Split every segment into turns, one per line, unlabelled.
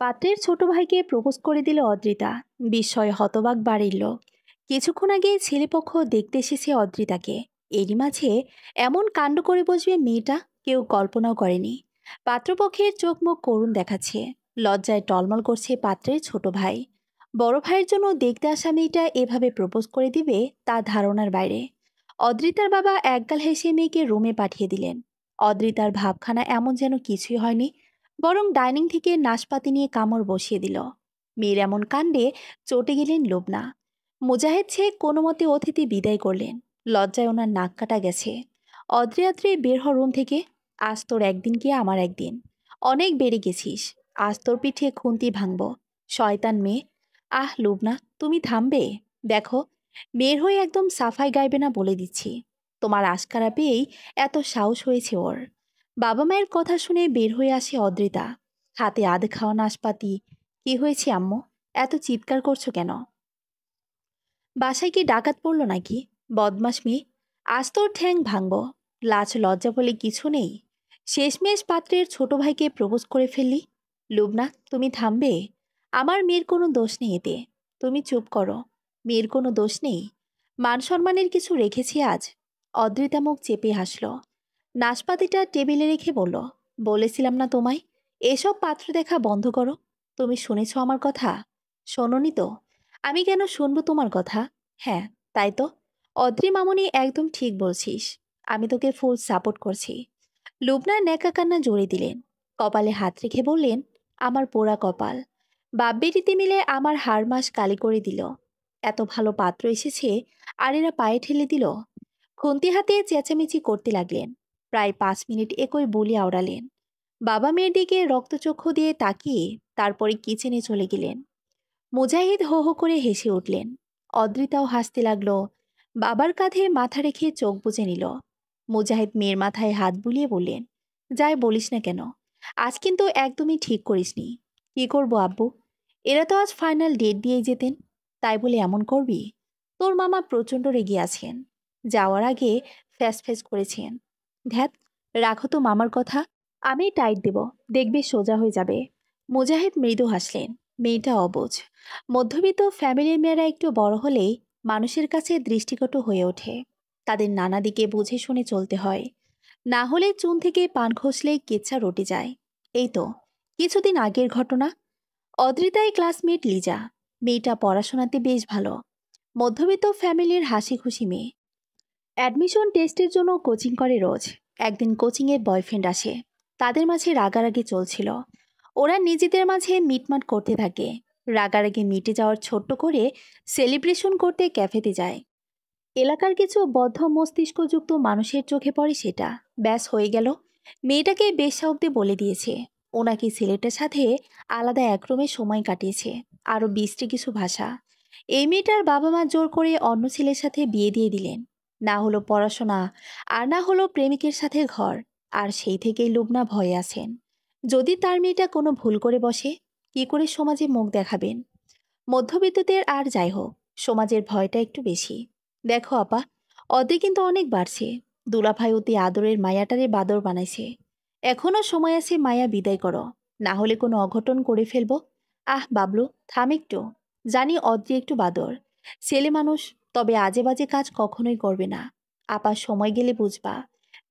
পাত্রের ছোট ভাইকে প্রপোজ করে দিল অদ্রিতা। বিস্ময়ে হতবাক বাড়ির লোক। কিছুক্ষণ আগে ছেলেপক্ষ দেখতে এসেছে অদ্রিতাকে। এরই মাঝে এমন কাণ্ড করে বসবে মেয়েটা কেউ কল্পনাও করেনি। পাত্রপক্ষের চোখ মুখ করুণ দেখাচ্ছে। লজ্জায় টলমল করছে পাত্রের ছোট ভাই। বড় ভাইয়ের জন্য দেখতে আসা মেয়েটা এভাবে প্রপোজ করে দিবে তা ধারণার বাইরে। অদ্রিতার বাবা একগাল হেসে মেয়েকে রুমে পাঠিয়ে দিলেন। অদ্রিতার ভাবখানা এমন যেন কিছুই হয়নি, বরং ডাইনিং থেকে নাশপাতি নিয়ে কামড় বসিয়ে দিল। মেয়ের এমন কাণ্ডে চটে গেলেন লোবনা। মুজাহিদ শেখ কোনো মতে অতিথি বিদায় করলেন। লজ্জায় ওনার নাক কাটা গেছে। অদ্রিয়াত্রে বের হ রুম থেকে। আজ তোর একদিন কি আমার একদিন। অনেক বেড়ে গেছিস। আজ তোর পিঠে খুন্তি ভাঙব। শয়তান মেয়ে। আহ লুবনা, তুমি থামবে? দেখো, বের হয়ে একদম সাফাই গাইবে না বলে দিচ্ছি। তোমার আশকারা পেয়েই এত সাহস হয়েছে ওর। বাবা মায়ের কথা শুনে বের হয়ে আসে অদ্রিতা, হাতে আধ খাওয়া নাশপাতি। কি হয়েছে আম্মু, এত চিৎকার করছো কেন? বাসায় কি ডাকাত পড়ল নাকি? বদমাস মেয়ে, আজ তোর ঠ্যাং ভাঙব। লাজ লজ্জা বলে কিছু নেই। শেষমেশ পাত্রের ছোট ভাইকে প্রপোজ করে ফেললি। লুবনা, তুমি থামবে? আমার মেয়ের কোনো দোষ নেই এতে। তুমি চুপ করো। মেয়ের কোনো দোষ নেই। মান সম্মানের কিছু রেখেছি আজ? অদ্রিতা মুখ চেপে হাসল। নাশপাতিটা টেবিলে রেখে বলল, বলেছিলাম না তোমায়, এসব পাত্র দেখা বন্ধ করো। তুমি শুনেছ আমার কথা? শোনোনি তো? আমি কেন শুনবো তোমার কথা? হ্যাঁ, তাই তো। অদ্রি মামুনি, একদম ঠিক বলছিস। আমি তোকে ফুল সাপোর্ট করছি। লুবনার ন্যাকা কান্না জড়িয়ে দিলেন। কপালে হাত রেখে বললেন, আমার পোড়া কপাল। বাপ বেটিতে মিলে আমার হাড় মাস কালি করে দিল। এত ভালো পাত্র এসেছে আর এরা পায়ে ঠেলে দিল। খুন্তি হাতে চেঁচামেচি করতে লাগলেন। প্রায় 5 মিনিট একই বুলি আওড়ালেন। বাবা মেয়ের দিকে রক্তচক্ষু দিয়ে তাকিয়ে তারপরে কিচেনে চলে গেলেন। মুজাহিদ হো হো করে হেসে উঠলেন। অদ্রিতাও হাসতে লাগলো। বাবার কাঁধে মাথা রেখে চোখ বুজে নিল। মুজাহিদ মেয়ের মাথায় হাত বুলিয়ে বললেন, যাই বলিস না কেন, আজ কিন্তু একদমই ঠিক করিসনি। কি করবো আব্বু? এরা তো আজ ফাইনাল ডেট দিয়েই যেতেন, তাই বলে এমন করবি? তোর মামা প্রচণ্ড রেগে আছেন। যাওয়ার আগে ফ্যাস ফ্যাস করেছেন। ধ্যাত, রাখো তো মামার কথা। আমি টাইট দেব, দেখবে সোজা হয়ে যাবে। মুজাহিদ মৃদু হাসলেন। মেয়েটা অবুঝ। মধ্যবিত্ত ফ্যামিলির মেয়েরা একটু বড় হলেই মানুষের কাছে দৃষ্টিকটু হয়ে ওঠে। তাদের নানা দিকে বুঝে শুনে চলতে হয়। না হলে চুন থেকে পান খসলেই কেচ্ছা রটে যায়। এই তো কিছুদিন আগের ঘটনা। অদ্রিতাই ক্লাসমেট লিজা। মেয়েটা পড়াশোনাতে বেশ ভালো। মধ্যবিত্ত ফ্যামিলির হাসি খুশি মেয়ে। অ্যাডমিশন টেস্টের জন্য কোচিং করে রোজ। একদিন কোচিংয়ের বয়ফ্রেন্ড আসে। তাদের মাঝে রাগারাগি চলছিল। ওরা নিজেদের মাঝে মিটমাট করতে থাকে। রাগারাগি মিটে যাওয়ার ছোট্ট করে সেলিব্রেশন করতে ক্যাফেতে যায়। এলাকার কিছু বদ্ধ মস্তিষ্কযুক্ত মানুষের চোখে পড়ে সেটা। ব্যাস হয়ে গেল। মেয়েটাকে বেশ্যা অব্দি বলে দিয়েছে। ওনাকে ছেলেটার সাথে আলাদা এক রুমে সময় কাটিয়েছে। আরও বিশ্রী কিছু ভাষা। এই মেয়েটার বাবা মা জোর করে অন্য ছেলের সাথে বিয়ে দিয়ে দিলেন। না হলো পড়াশোনা, আর না হলো প্রেমিকের সাথে ঘর। আর সেই থেকেই লুবনা ভয়ে আছেন। যদি তার মেয়েটা কোনো ভুল করে বসে, কি করে সমাজে মুখ দেখাবেন? মধ্যবিত্তদের আর যাই হোক, সমাজের ভয়টা একটু বেশি। দেখো আপা, অদে কিন্তু অনেক বাড়ছে। দুলাভাই অতি আদরের মায়াটারে বাদর বানাইছে। এখনো সময় আছে, মায়া বিদায় করো। না হলে কোনো অঘটন করে ফেলবো। আহ বাবলু, থাম একটু। জানি অদ্রি একটু বাদর, ছেলে মানুষ, তবে আজে বাজে কাজ কখনোই করবে না। আপা, সময় গেলে বুঝবা,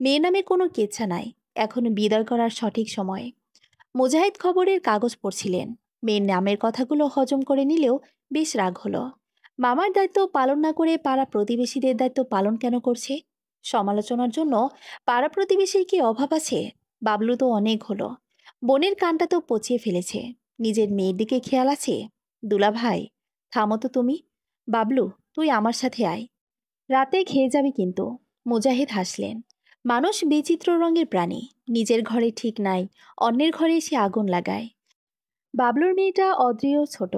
মেয়ে নামে কোনো কেচ্ছা নাই। এখনো বিদায় করার সঠিক সময়। মুজাহিদ খবরের কাগজ পড়ছিলেন। মেয়ের নামের কথাগুলো হজম করে নিলেও বেশ রাগ হলো। মামার দায়িত্ব পালন না করে পাড়া প্রতিবেশীদের দায়িত্ব পালন কেন করছে? সমালোচনার জন্য পাড়া প্রতিবেশীর কি অভাব আছে? বাবলু তো অনেক হলো। বোনের কানটা তো পচিয়ে ফেলেছে। নিজের মেয়ের দিকে খেয়াল আছে? দুলা ভাই, থামো তো তুমি। বাবলু, তুই আমার সাথে আয়। রাতে খেয়ে যাবি কিন্তু। মুজাহিদ হাসলেন। মানুষ বিচিত্র রঙের প্রাণী। নিজের ঘরে ঠিক নাই, অন্যের ঘরে এসে আগুন লাগায়। বাবলুর মেয়েটা অদ্রিও ছোট।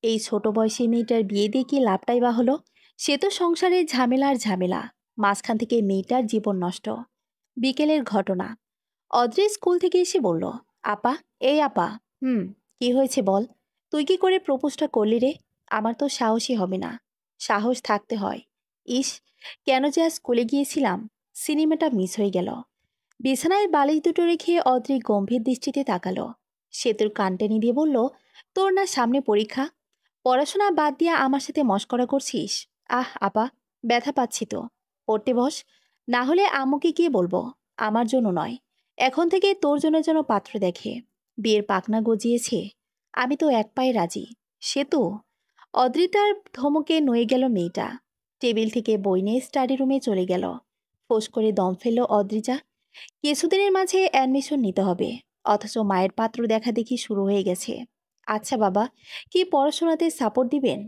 এই ছোট বয়সী মেয়েটার বিয়ে দিয়ে কি লাভটাই বা হলো? সে তো সংসারের ঝামেলা আর ঝামেলা। মাঝখান থেকে মেয়েটার জীবন নষ্ট। বিকেলের ঘটনা। অদ্রি স্কুল থেকে এসে বলল, আপা, এই আপা। কি হয়েছে বল? তুই কি করে প্রপোজটা করলি রে? আমার তো সাহসই হবে না। সাহস থাকতে হয়। ইস, কেন যে আজ স্কুলে গিয়েছিলাম, সিনেমাটা মিস হয়ে গেল। বিছানায় বালিশ দুটো রেখে অদ্রি গম্ভীর দৃষ্টিতে তাকালো। সেতুর কান টেনে দিয়ে বলল, তোর না সামনে পরীক্ষা, পড়াশোনা বাদ দিয়ে আমার সাথে মশকরা করছিস? আহ আপা, ব্যথা পাচ্ছি তো। পড়তে বস, না হলে আম্মুকে গিয়ে বলবো। আমার জন্য নয়, এখন থেকে তোর জন্য যেন পাত্র দেখে। বিয়ের পাকনা গজিয়েছে, আমি তো এক পায়ে রাজি। সেতু, অদ্রিতার ধমকে নয়ে গেল মেয়েটা। টেবিল থেকে বই নিয়ে স্টাডি রুমে চলে গেল। ফোঁস করে দম ফেলল অদ্রিজা। কিছুদিনের মাঝে অ্যাডমিশন নিতে হবে, অথচ মায়ের পাত্র দেখা দেখি শুরু হয়ে গেছে। আচ্ছা বাবা, কি পড়াশোনাতে সাপোর্ট দিবেন?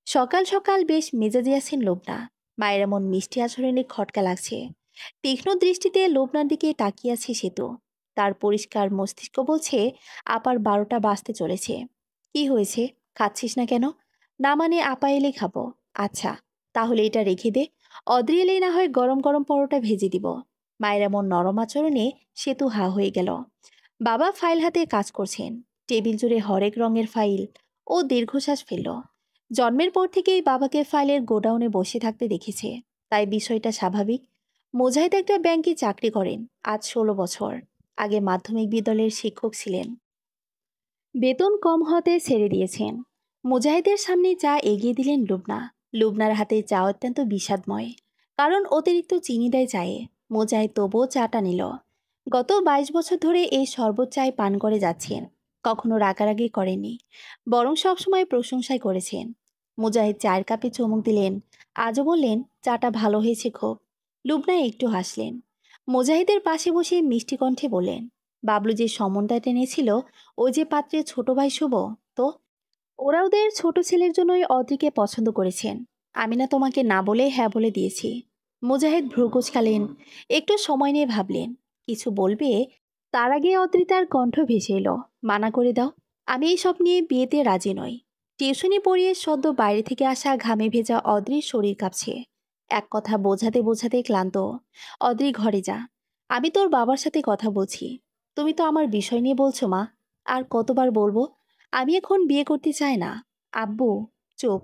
সকাল সকাল বেশ মেজাজি আছেন লোবনা। মায়ের এমন মিষ্টি আচরণে খটকা লাগছে। তীক্ষ্ণ দৃষ্টিতে লোবনার দিকে তাকিয়ে আছে সেতু। তার পরিষ্কার মস্তিষ্ক বলছে আপার 12টা বাজতে চলেছে। কি হয়েছে, খাচ্ছিস না কেন? না মানে আপা এলে খাবো। আচ্ছা, তাহলে এটা রেখে দে, অদ্রি এলেই না হয় গরম গরম পরোটা ভেজে দিব। মায়ের এমন নরম আচরণে সেতু হা হয়ে গেল। বাবা ফাইল হাতে কাজ করছেন, টেবিল জুড়ে হরেক রঙের ফাইল। ও দীর্ঘশ্বাস ফেলল। জন্মের পর থেকেই বাবাকে ফাইলের গোডাউনে বসে থাকতে দেখেছে, তাই বিষয়টা স্বাভাবিক। মুজাহিদ একটা ব্যাংকে চাকরি করেন আজ 16 বছর। আগে মাধ্যমিক বিদ্যালয়ের শিক্ষক ছিলেন, বেতন কম হতে ছেড়ে দিয়েছেন। মুজাহিদের সামনে চা এগিয়ে দিলেন লুবনা। লুবনার হাতে চা অত্যন্ত বিষাদময়, কারণ অতিরিক্ত চিনি দেয় চায়ে। মুজাহিদ তবুও চাটা নিল। গত 22 বছর ধরে এই শরবত চায় পান করে যাচ্ছেন, কখনো রাগারাগি করেননি, বরং সবসময় প্রশংসাই করেছেন। মুজাহিদ চায়ের কাপে চুমুক দিলেন, আজও বললেন চাটা ভালো হয়েছে খুব। লুবনা একটু হাসলেন। মুজাহিদের পাশে বসে মিষ্টি কণ্ঠে বললেন, বাবলু যে সমনটা টেনেছিল, ওই যে পাত্রে ছোট ভাই শুভ, তো ওরা ওদের ছোট ছেলের জন্যই অদ্রিকে পছন্দ করেছেন। আমি না তোমাকে না বলে হ্যাঁ বলে দিয়েছি। মুজাহিদ ভ্রু কুঁচকালেন, একটু সময় নিয়ে ভাবলেন কিছু বলবে, তার আগে অদ্রিতার কণ্ঠ ভেসে এলো, মানা করে দাও, আমি এইসব নিয়ে বিয়েতে রাজি নই। টিউশনি পড়িয়ে সদ্য বাইরে থেকে আসা ঘামে ভেজা অদ্রির শরীর কাঁপছে। এক কথা বোঝাতে বোঝাতে ক্লান্ত। অদ্রি ঘরে যা, আমি তোর বাবার সাথে কথা বলছি। তুমি তো আমার বিষয় নিয়ে বলছো মা, আর কতবার বলবো? আমি এখন বিয়ে করতে চাই না। আব্বু, চুপ।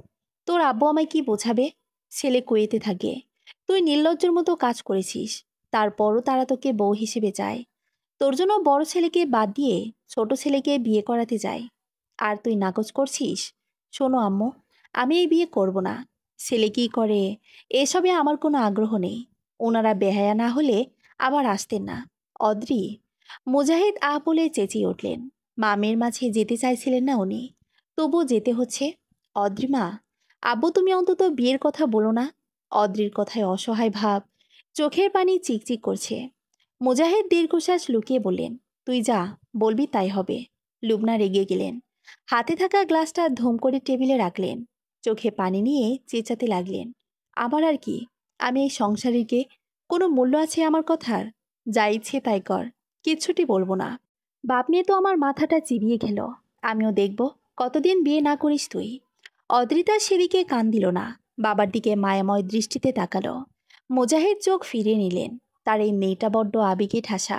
তোর আব্বু আমায় কি বোঝাবে? ছেলে কুয়েতে থাকে, তুই নির্লজ্জের মতো কাজ করেছিস, তারপরও তারা তোকে বউ হিসেবে চায়। তোর জন্য বড় ছেলেকে বাদ দিয়ে ছোট ছেলেকে বিয়ে করাতে যায়, আর তুই নাকচ করছিস। শোনো আম্মু, আমি এই বিয়ে করব না। ছেলে কি করে এসবে আমার কোনো আগ্রহ নেই। ওনারা বেহায়া না হলে আবার আসতেন না। অদ্রি, মুজাহিদ বলে চেঁচিয়ে উঠলেন। মামের মাঝে যেতে চাইছিলেন না উনি, তবুও যেতে হচ্ছে। অদ্রিমা, আব্বু তুমি অন্তত বিয়ের কথা বলো না। অদ্রির কথায় অসহায় ভাব, চোখের পানি চিকচিক করছে। মুজাহিদ দীর্ঘশ্বাস লুকিয়ে বললেন, তুই যা বলবি তাই হবে। লুবনা রেগে গেলেন, হাতে থাকা গ্লাসটা ধুম করে টেবিলে রাখলেন। চোখে পানি নিয়ে চেঁচাতে লাগলেন, আবার আর কি? আমি এই সংসারীকে, কোনো মূল্য আছে আমার কথার? যা ইচ্ছে তাই কর, কিচ্ছুটি বলবো না। বাপ নিয়ে তো আমার মাথাটা চিবিয়ে গেল। আমিও দেখব কতদিন বিয়ে না করিস তুই। অদ্রিতা সেদিকে কান দিল না, বাবার দিকে মায়াময় দৃষ্টিতে তাকালো। মুজাহিদ চোখ ফিরিয়ে নিলেন। তার এই মেয়েটা বড্ড আবেগে ঠাসা।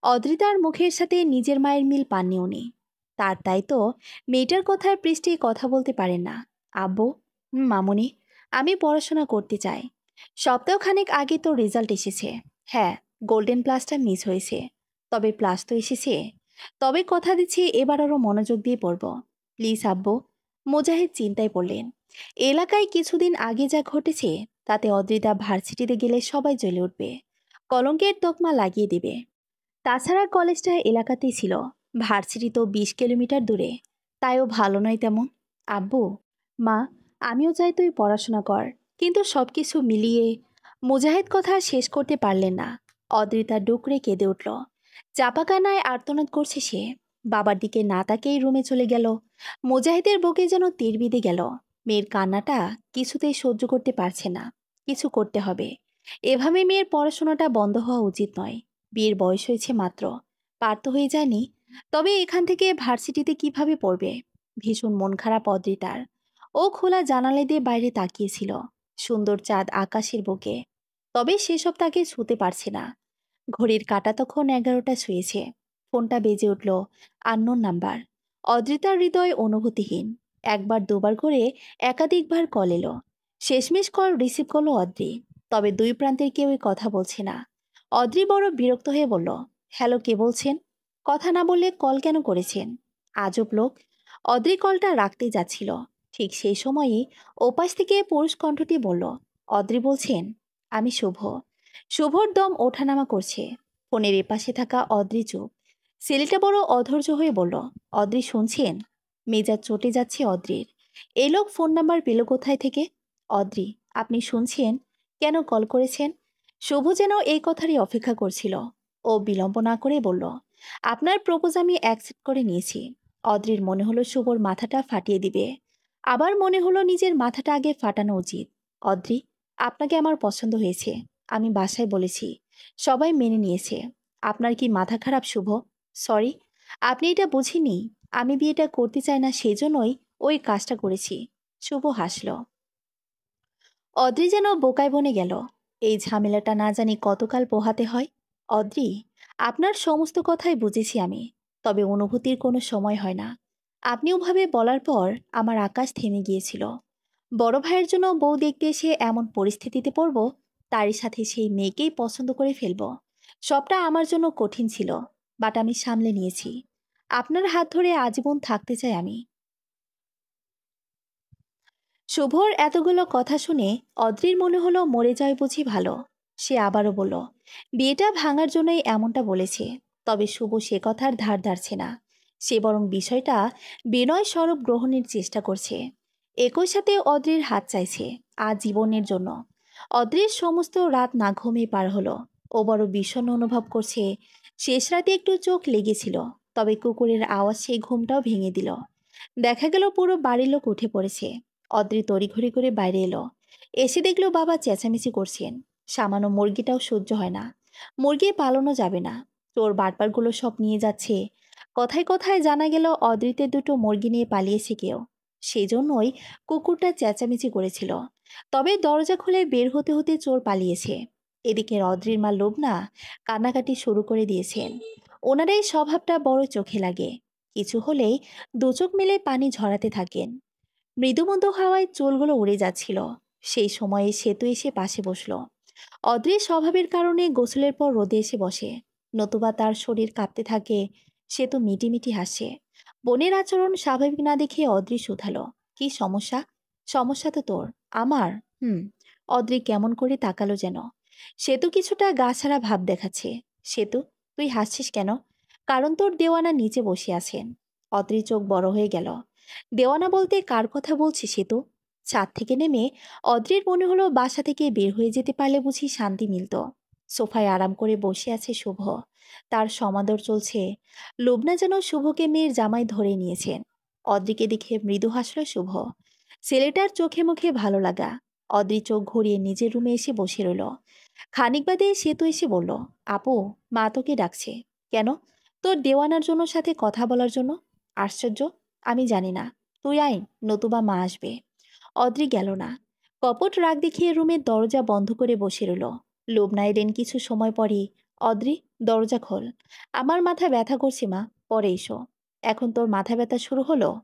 অদ্রিতার মুখের সাথে নিজের মায়ের মিল পাননি উনি। তাই তো মেয়েটার কথার পৃষ্ঠে কথা বলতে পারেন না। আব্বু, মামুনি, আমি পড়াশোনা করতে চাই। সপ্তাহখানেক আগে তো রেজাল্ট এসেছে। হ্যাঁ, গোল্ডেন প্লাসটা মিস হয়েছে, তবে প্লাস তো এসেছে। তবে কথা দিচ্ছি এবার আরও মনোযোগ দিয়ে পড়ব। প্লিজ আব্বু। মুজাহিদ চিন্তায় পড়লেন। এলাকায় কিছুদিন আগে যা ঘটেছে, তাতে অদ্রিতা ভার্সিটিতে গেলে সবাই জ্বলে উঠবে, কলঙ্কের তকমা লাগিয়ে দেবে। তাছাড়া কলেজটা এলাকাতেই ছিল, ভার্সিটি তো 20 কিলোমিটার দূরে, তাইও ভালো নয় তেমন। আব্বু, মা, আমিও চাই তুই পড়াশোনা কর, কিন্তু সবকিছু মিলিয়ে। মুজাহিদ কথা শেষ করতে পারলেন না। অদ্রিতা ডুকরে কেঁদে উঠল। চাপা কান্নায় আর্তনাদ করছে সে। বাবার দিকে না তাকেই রুমে চলে গেল। মুজাহিদের বুকে যেন তীর বিঁধে গেল। মেয়ের কান্নাটা কিছুতেই সহ্য করতে পারছে না, কিছু করতে হবে। এভাবে মেয়ের পড়াশোনাটা বন্ধ হওয়া উচিত নয়। বিয়ের বয়স হয়েছে মাত্র, পার তো হয়ে যায়নি। তবে এখান থেকে ভার্সিটিতে কিভাবে পড়বে? ভীষণ মন খারাপ অদ্রিতার। ও খোলা জানালা দিয়ে বাইরে তাকিয়েছিল, সুন্দর চাঁদ আকাশের বুকে। তবে সেসব তাকে ছুঁতে পারছে না। ঘড়ির কাঁটা তখন 11টা ছুঁয়েছে। ফোনটা বেজে উঠল, আননোন নাম্বার। অদ্রিতার হৃদয় অনুভূতিহীন। একবার দুবার করে একাধিকবার কল এলো। শেষমেশ কল রিসিভ করলো অদ্রি, তবে দুই প্রান্তের কেউই কথা বলছে না। অদ্রি বড় বিরক্ত হয়ে বলল, হ্যালো, কে বলছেন? কথা না বললে কল কেন করেছেন? আজব লোক। অদ্রি কলটা রাখতে যাচ্ছিল। ঠিক সেই সময়ই ওপাশ থেকে পুরুষ কণ্ঠটি বলল, অদ্রি বলছেন? আমি শুভ। শুভর দম ওঠানামা করছে। ফোনের এপাশে থাকা অদ্রি চুপ। ছেলেটা বড় অধৈর্য হয়ে বলল, অদ্রি শুনছেন? মেজাজ চটে যাচ্ছে অদ্রির। এই লোক ফোন নাম্বার পেল কোথায় থেকে? অদ্রি, আপনি শুনছেন? কেন কল করেছেন? শুভ যেন এই কথারই অপেক্ষা করছিল। ও বিলম্ব না করে বলল, আপনার প্রপোজ আমি অ্যাকসেপ্ট করে নিয়েছি। অদ্রির মনে হলো শুভর মাথাটা ফাটিয়ে দিবে। আবার মনে হলো নিজের মাথাটা আগে ফাটানো উচিত। অদ্রি, আপনাকে আমার পছন্দ হয়েছে। আমি বাসায় বলেছি, সবাই মেনে নিয়েছে। আপনার কি মাথা খারাপ শুভ? সরি, আপনি এটা বুঝিনি। আমি বিয়েটা করতে চাই না, সেজন্যই ওই কাজটা করেছি। শুভ হাসল। অদ্রি যেন বোকায় বনে গেল। এই ঝামেলাটা না জানি কতকাল পোহাতে হয়। অদ্রি, আপনার সমস্ত কথাই বুঝেছি আমি, তবে অনুভূতির কোনো সময় হয় না। আপনি ওভাবে বলার পর আমার আকাশ থেমে গিয়েছিল। বড় ভাইয়ের জন্য বউ দেখতে এসে এমন পরিস্থিতিতে পড়ব, তারই সাথে সেই মেয়েকেই পছন্দ করে ফেলব। সবটা আমার জন্য কঠিন ছিল, বাট আমি সামলে নিয়েছি। আপনার হাত ধরে আজীবন থাকতে চাই আমি। শুভর এতগুলো কথা শুনে অদ্রির মনে হলো মরে যায় বুঝি ভালো। সে আবারও বলল, বিয়েটা ভাঙার জন্যই এমনটা বলেছে। তবে শুভ সে কথার ধার ধারছে না। সে বরং বিষয়টা বিনয় স্বরূপ গ্রহণের চেষ্টা করছে। একই সাথে অদ্রির হাত চাইছে আজীবনের জন্য। অদ্রির সমস্ত রাত না ঘুমিয়ে পার হলো। ও বড় বিষণ্ণ অনুভব করছে। শেষ রাতে একটু চোখ লেগেছিল, তবে কুকুরের আওয়াজ সেই ঘুমটাও ভেঙে দিল। দেখা গেল পুরো বাড়ির লোক উঠে পড়েছে। অদ্রি তড়িঘড়ি করে বাইরে এলো। এসে দেখলো বাবা চেঁচামেচি করছেন। সামান্য মুরগিটাও সহ্য হয় না। মুরগি পালানো যাবে না, চোর বাটপারগুলো সব নিয়ে যাচ্ছে। কথায় কথায় জানা গেল অদ্রিতে দুটো মুরগি নিয়ে পালিয়েছে কেউ। সেই জন্যই কুকুরটা চেঁচামেচি করেছিল। তবে দরজা খুলে বের হতে হতে চোর পালিয়েছে। এদিকে অদ্রির মা লোবনা কান্নাকাটি শুরু করে দিয়েছেন। ওনার এই স্বভাবটা বড় চোখে লাগে। কিছু হলেই দু চোখ মেলে পানি ঝরাতে থাকেন। মৃদুমন্দ হাওয়ায় চুলগুলো উড়ে যাচ্ছিল। সেই সময়ে সেতু এসে পাশে বসলো। অদ্রির স্বভাবের কারণে গোসলের পর রোদে এসে বসে, নতুবা তার শরীর কাঁপতে থাকে। সেতু মিটিমিটি হাসে। বোনের আচরণ স্বাভাবিক না দেখে অদ্রি শুধালো, কি সমস্যা? সমস্যা তো তোর। আমার? হুম। অদ্রি কেমন করে তাকালো যেন। সেতু কিছুটা গা ছাড়া ভাব দেখাচ্ছে। সেতু, তুই হাসছিস কেন? কারণ তোর দেওয়ানা নিচে বসে আছেন। অদ্রি চোখ বড় হয়ে গেল। দেওয়ানা বলতে কার কথা বলছি সেতু? ছাদ থেকে নেমে অদ্রির মনে হলো বাসা থেকে বের হয়ে যেতে পারলে বুঝি শান্তি মিলত। সোফায় আরাম করে বসে আছে শুভ। তার সমাদর চলছে। লুবনা যেন শুভকে মেয়ের জামাই ধরে নিয়েছেন। অদ্রিকে দেখে মৃদু হাসল শুভ। ছেলেটার চোখে মুখে ভালো লাগা। অদ্রি চোখ ঘুরিয়ে নিজের রুমে এসে বসে রইল। খানিক বাদে সেতু এসে বলল, আপু, মা তোকে ডাকছে। কেন? তোর দেওয়ানার জন্য সাথে কথা বলার জন্য। আশ্চর্য, আমি জানি না। তুই আয়, নতুবা মা আসবে। অদ্রি গেল না। কপট রাগ দেখিয়ে রুমের দরজা বন্ধ করে বসে রইল। লোবনা এলেন কিছু সময় পরই। অদ্রি, দরজা খোল। আমার মাথা ব্যথা করছে মা, পরে এসো। এখন তোর মাথা ব্যথা শুরু হলো?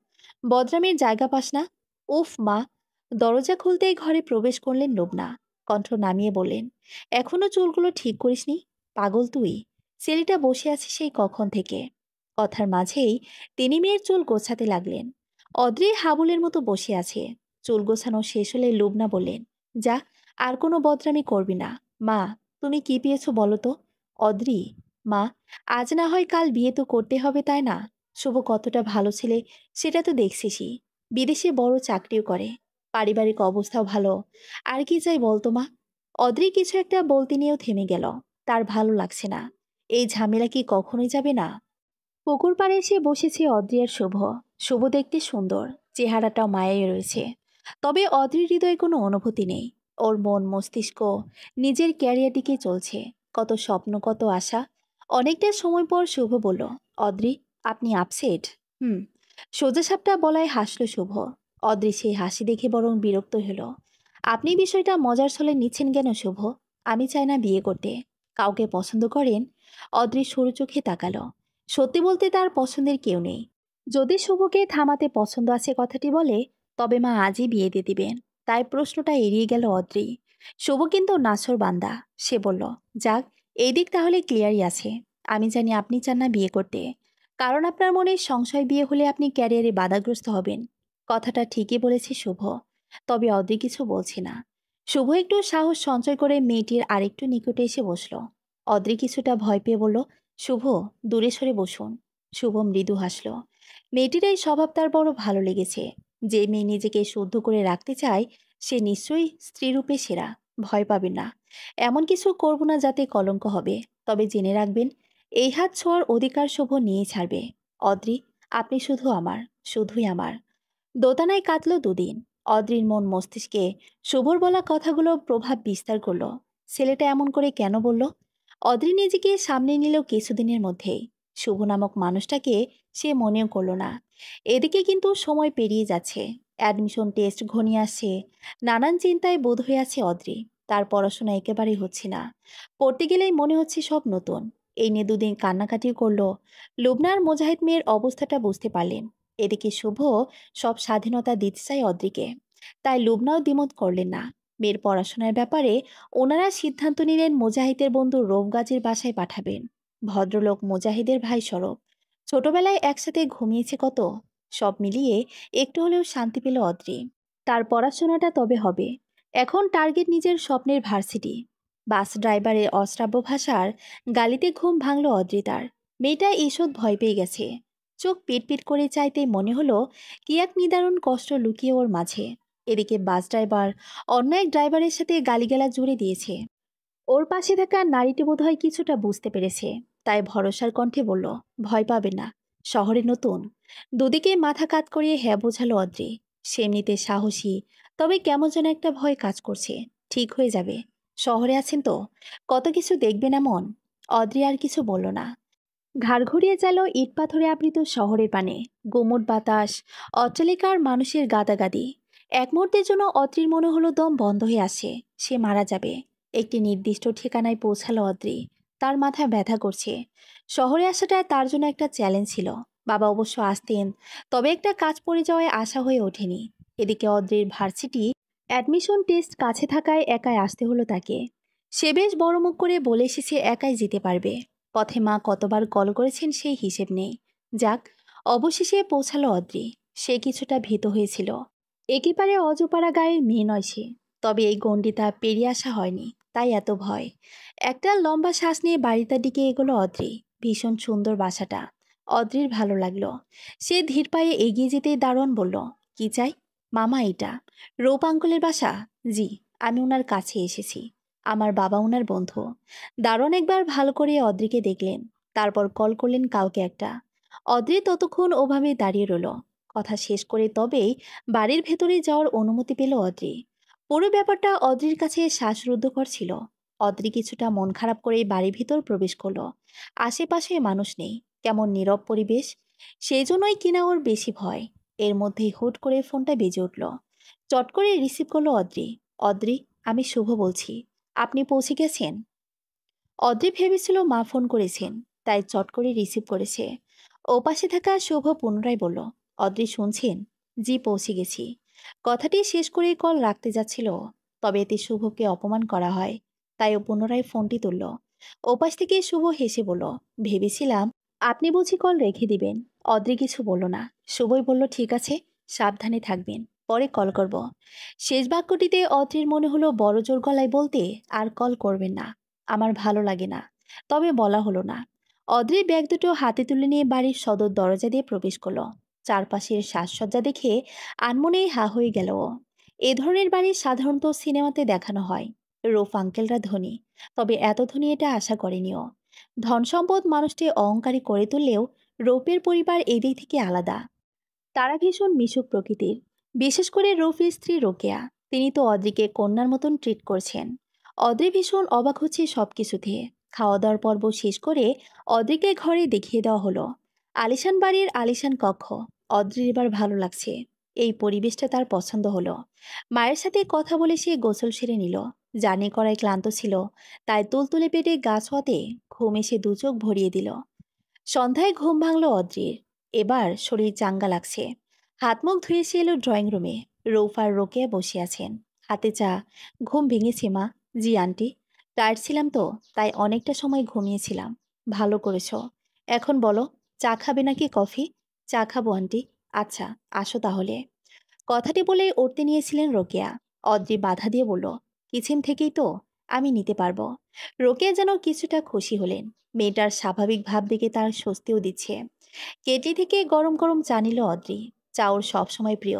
বদরামের জায়গা পাস না? উফ মা। দরজা খুলতেই ঘরে প্রবেশ করলেন লোবনা। কণ্ঠ নামিয়ে বললেন, এখনো চুলগুলো ঠিক করিসনি? পাগল তুই। ছেলেটা বসে আছে সেই কখন থেকে। কথার মাঝেই তিনি মেয়ের চুল গোছাতে লাগলেন। অদ্রি হাবুলের মতো বসে আছে। চুল গোছানো শেষ হলে লুবনা বললেন, যা, আর কোনো বদরামি করবি না। মা, তুমি কি পেয়েছো বলো তো? অদ্রি, মা, আজ না হয় কাল বিয়ে তো করতে হবে তাই না? শুভ কতটা ভালো ছেলে সেটা তো দেখছিসই। বিদেশে বড় চাকরিও করে। পারিবারিক অবস্থাও ভালো। আর কি চাই বলতো মা? অদ্রি কিছু একটা বলতে নিয়েও থেমে গেল। তার ভালো লাগছে না। এই ঝামেলা কি কখনোই যাবে না? পুকুর পাড়ে এসে বসেছে অদ্রি আর শুভ। শুভ দেখতে সুন্দর, চেহারাটাও মায়াই রয়েছে। তবে অদ্রির হৃদয়ে কোনো অনুভূতি নেই। ওর মন মস্তিষ্ক নিজের ক্যারিয়ার দিকে চলছে। কত স্বপ্ন, কত আশা। অনেকটা সময় পর শুভ বলল, অদ্রি, আপনি আপসেট? হুম। সোজাসাপটা বলায় হাসল শুভ। অদ্রি সেই হাসি দেখে বরং বিরক্ত হলো। আপনি বিষয়টা মজার ছলে নিচ্ছেন কেন শুভ? আমি চাই না বিয়ে করতে। কাউকে পছন্দ করেন? অদ্রি সরু চোখে তাকালো। সত্যি বলতে তার পছন্দের কেউ নেই। যদি শুভকে থামাতে পছন্দ আছে কথাটি বলে, তবে মা আজই বিয়ে দিয়ে দিবেন। তাই প্রশ্নটা এড়িয়ে গেল অদ্রি। শুভ কিন্তু নাছর বান্দা। সে বলল, যাক, এই দিক তাহলে ক্লিয়ারই আছে। আমি জানি আপনি চান না বিয়ে করতে, কারণ আপনার মনে সংশয় বিয়ে হলে আপনি ক্যারিয়ারে বাধাগ্রস্ত হবেন। কথাটা ঠিকই বলেছে শুভ। তবে অদ্রি কিছু বলছে না। শুভ একটু সাহস সঞ্চয় করে মেয়েটির আরেকটু নিকটে এসে বসল। অদ্রি কিছুটা ভয় পেয়ে বলল, শুভ, দূরে সরে বসুন। শুভ মৃদু হাসল। মেয়েটির এই স্বভাব তার বড় ভালো লেগেছে। যে মেয়ে নিজেকে শুদ্ধ করে রাখতে চায় সে নিশ্চয়ই স্ত্রীরূপে সেরা। ভয় পাবেন না। এমন কিছু করব না যাতে কলঙ্ক হবে। তবে জেনে রাখবেন, এই হাত ছোঁয়ার অধিকার শুভ নিয়ে ছাড়বে। অদ্রি, আপনি শুধু আমার, শুধুই আমার। দোতানায় কাটল দুদিন। অদ্রির মন মস্তিষ্কে শুভর বলা কথাগুলো প্রভাব বিস্তার করল। ছেলেটা এমন করে কেন বলল? অদ্রি নিজেকে সামনে নিল কিছুদিনের মধ্যেই। শুভ নামক মানুষটাকে সে মনেও করল না। এদিকে কিন্তু সময় পেরিয়ে যাচ্ছে। অ্যাডমিশন টেস্ট ঘনিয়ে আসছে। নানান চিন্তায় বোধ হয়ে আছে অদ্রি। তার পড়াশোনা একেবারেই হচ্ছে না। পড়তে গেলেই মনে হচ্ছে সব নতুন। এই নিয়ে দুদিন কান্নাকাটিও করল। লুবনার মোজাহিদ মেয়ের অবস্থাটা বুঝতে পারলেন। এদিকে শুভ সব স্বাধীনতা দিতে চায় অদ্রিকে। তাই লুবনাও দ্বিমত করলেন না। মেয়ের পড়াশোনার ব্যাপারে ওনারা সিদ্ধান্ত নিলেন মোজাহিদের বন্ধু রৌফ গাজীর বাসায় পাঠাবেন। ভদ্রলোক মোজাহিদের ভাই স্বরূপ। ছোটবেলায় একসাথে ঘুমিয়েছে কত। সব মিলিয়ে একটু হলেও শান্তি পেল অদ্রি। তার পড়াশোনাটা তবে হবে। এখন টার্গেট নিজের স্বপ্নের ভার্সিটি। বাস ড্রাইভারের অশ্রাব্য ভাষার গালিতে ঘুম ভাঙল অদ্রিতার। মেয়েটা ঈষৎ ভয় পেয়ে গেছে। চোখ পিটপিট করে চাইতে মনে হলো কি এক নিদারুণ কষ্ট লুকিয়ে ওর মাঝে। এদিকে বাস ড্রাইভার অন্য এক ড্রাইভারের সাথে গালিগালা জুড়ে দিয়েছে। ওর পাশে থাকা নারীটি বোধহয় কিছুটা বুঝতে পেরেছে। তাই ভরসার কণ্ঠে বলল, ভয় পাবে না, শহরে নতুন। দুদিকে মাথা কাত করিয়ে হ্যাঁ বোঝালো অদ্রি। সে এমনিতে সাহসী, তবে কেমন যেন একটা ভয় কাজ করছে। ঠিক হয়ে যাবে। শহরে আছেন তো, কত কিছু দেখবেন এমন। অদ্রি আর কিছু বলল না। ঘাড় ঘুরিয়ে গেল ইট পাথরে আবৃত শহরের পানে। গুমোট বাতাস, অট্টালিকার মানুষের গাদাগাদি। এক মুহূর্তের জন্য অদ্রির মনে হলো দম বন্ধ হয়ে আসে। সে মারা যাবে। একটি নির্দিষ্ট ঠিকানায় পৌঁছালো অদ্রি। তার মাথায় ব্যথা করছে। শহরে আসাটা তার জন্য একটা চ্যালেঞ্জ ছিল। বাবা অবশ্য আসতেন, তবে একটা কাজ পড়ে যাওয়ায় আশা হয়ে ওঠেনি। এদিকে অদ্রির ভার্সিটি অ্যাডমিশন টেস্ট কাছে থাকায় একাই আসতে হলো তাকে। সে বেশ বড় মুখ করে বলে এসেছে একাই যেতে পারবে। পথে মা কতবার কল করেছেন সেই হিসেব নেই। যাক, অবশেষে পৌঁছালো অদ্রি। সে কিছুটা ভীত হয়েছিল। একেবারে অজপাড়া গায়ের মেয়ে নয় সে। তবে এই গণ্ডিটা পেরিয়ে আসা হয়নি, তাই এত ভয়। একটা লম্বা শ্বাস নিয়ে বাড়িটার দিকে এগোলো অদ্রি। ভীষণ সুন্দর বাসাটা। অদ্রির ভালো লাগলো। সে ধীর পায়ে এগিয়ে যেতেই দারোয়ান বলল, কি চাই? মামা, এটা রূপ আঙ্কেলের বাসা? জি, আমি ওনার কাছে এসেছি। আমার বাবা ওনার বন্ধু। দারোয়ান একবার ভালো করে অদ্রিকে দেখলেন। তারপর কল করলেন কাউকে একটা। অদ্রি ততক্ষণ ওভাবে দাঁড়িয়ে রইল। কথা শেষ করে তবেই বাড়ির ভেতরে যাওয়ার অনুমতি পেল অদ্রি। পুরো ব্যাপারটা অদ্রির কাছে শ্বাসরুদ্ধকর ছিল। অদ্রি কিছুটা মন খারাপ করে বাড়ির ভিতর প্রবেশ করলো। আশেপাশে মানুষ নেই, কেমন নীরব পরিবেশ। সেই জন্যই কিনা ওর বেশি ভয়। এর মধ্যেই হুট করে ফোনটা বেজে উঠল। চট করে রিসিভ করলো অদ্রি। অদ্রি, আমি শুভ বলছি। আপনি পৌঁছে গেছেন? অদ্রি ভেবেছিল মা ফোন করেছেন, তাই চট করে রিসিভ করেছে। ওপাশে থাকা শুভ পুনরায় বলল, অদ্রি শুনছেন? জি, পৌঁছে গেছি। কথাটি শেষ করে কল রাখতে যাচ্ছিল ও। তবে এতে শুভকে অপমান করা হয়, তাই ও পুনরায় ফোনটি তুলল। ওপাশ থেকে শুভ হেসে বলল, ভেবেছিলাম আপনি বুঝি কল রেখে দিবেন। অদ্রি কিছু বলল না। শুভই বলল, ঠিক আছে, সাবধানে থাকবেন, পরে কল করব। শেষ বাক্যটিতে অদ্রির মনে হলো বড় জোর গলায় বলতে, আর কল করবেন না, আমার ভালো লাগে না। তবে বলা হলো না। অদ্রির ব্যাগ দুটো হাতে তুলে নিয়ে বাড়ির সদর দরজা দিয়ে প্রবেশ করলো। চারপাশের সাজসজ্জা দেখে আনমনেই হা হয়ে গেল ও। এ ধরনের বাড়ি সাধারণত সিনেমাতে দেখানো হয়। রূপ আঙ্কেলরা ধনী, তবে এত ধনী এটা আশা করেনিও। ধন সম্পদ মানুষটি অহংকারী করে তুললেও রূপের পরিবার এদিক থেকে আলাদা। তারা ভীষণ মিশুক প্রকৃতির। বিশেষ করে রফির স্ত্রী রোকেয়া। তিনি তো অদ্রিকে কন্যার মতন ট্রিট করছেন। অদ্রি ভীষণ অবাক হচ্ছে সবকিছুতে। খাওয়া দাওয়ার পর্ব শেষ করে অদ্রিকে ঘরে দেখিয়ে দেওয়া হলো। আলিশান বাড়ির আলিশান কক্ষ। অদ্রির এবার ভালো লাগছে। এই পরিবেশটা তার পছন্দ হলো। মায়ের সাথে কথা বলে সে গোসল সেরে নিল। জার্নি করায় ক্লান্ত ছিল, তাই তুলতুলে পেটে গা ছোঁয়াতে ঘুম এসে দু চোখ ভরিয়ে দিল। সন্ধ্যায় ঘুম ভাঙল অদ্রির। এবার শরীর চাঙ্গা লাগছে। হাত মুখ ধুয়ে সে এলো ড্রয়িং রুমে। রৌফ আর রোকেয়া বসে আছেন, হাতে চা। ঘুম ভেঙেছে মা? জি আন্টি, টায়ার্ড ছিলাম তো, তাই অনেকটা সময় ঘুমিয়েছিলাম। ভালো করেছো। এখন বলো, চা খাবে নাকি কফি? চা খাবো আন্টি। আচ্ছা, আসো তাহলে। কথাটি বলে উঠতে নিয়েছিলেন রোকেয়া। অদ্রি বাধা দিয়ে বলল, কিচেন থেকেই তো, আমি নিতে পারবো। রোকেয়া যেন কিছুটা খুশি হলেন। মেয়েটার স্বাভাবিক ভাব দেখে তার স্বস্তিও দিচ্ছে। কেটলি থেকে গরম গরম চা নিল অদ্রি। চা ওর সবসময় প্রিয়।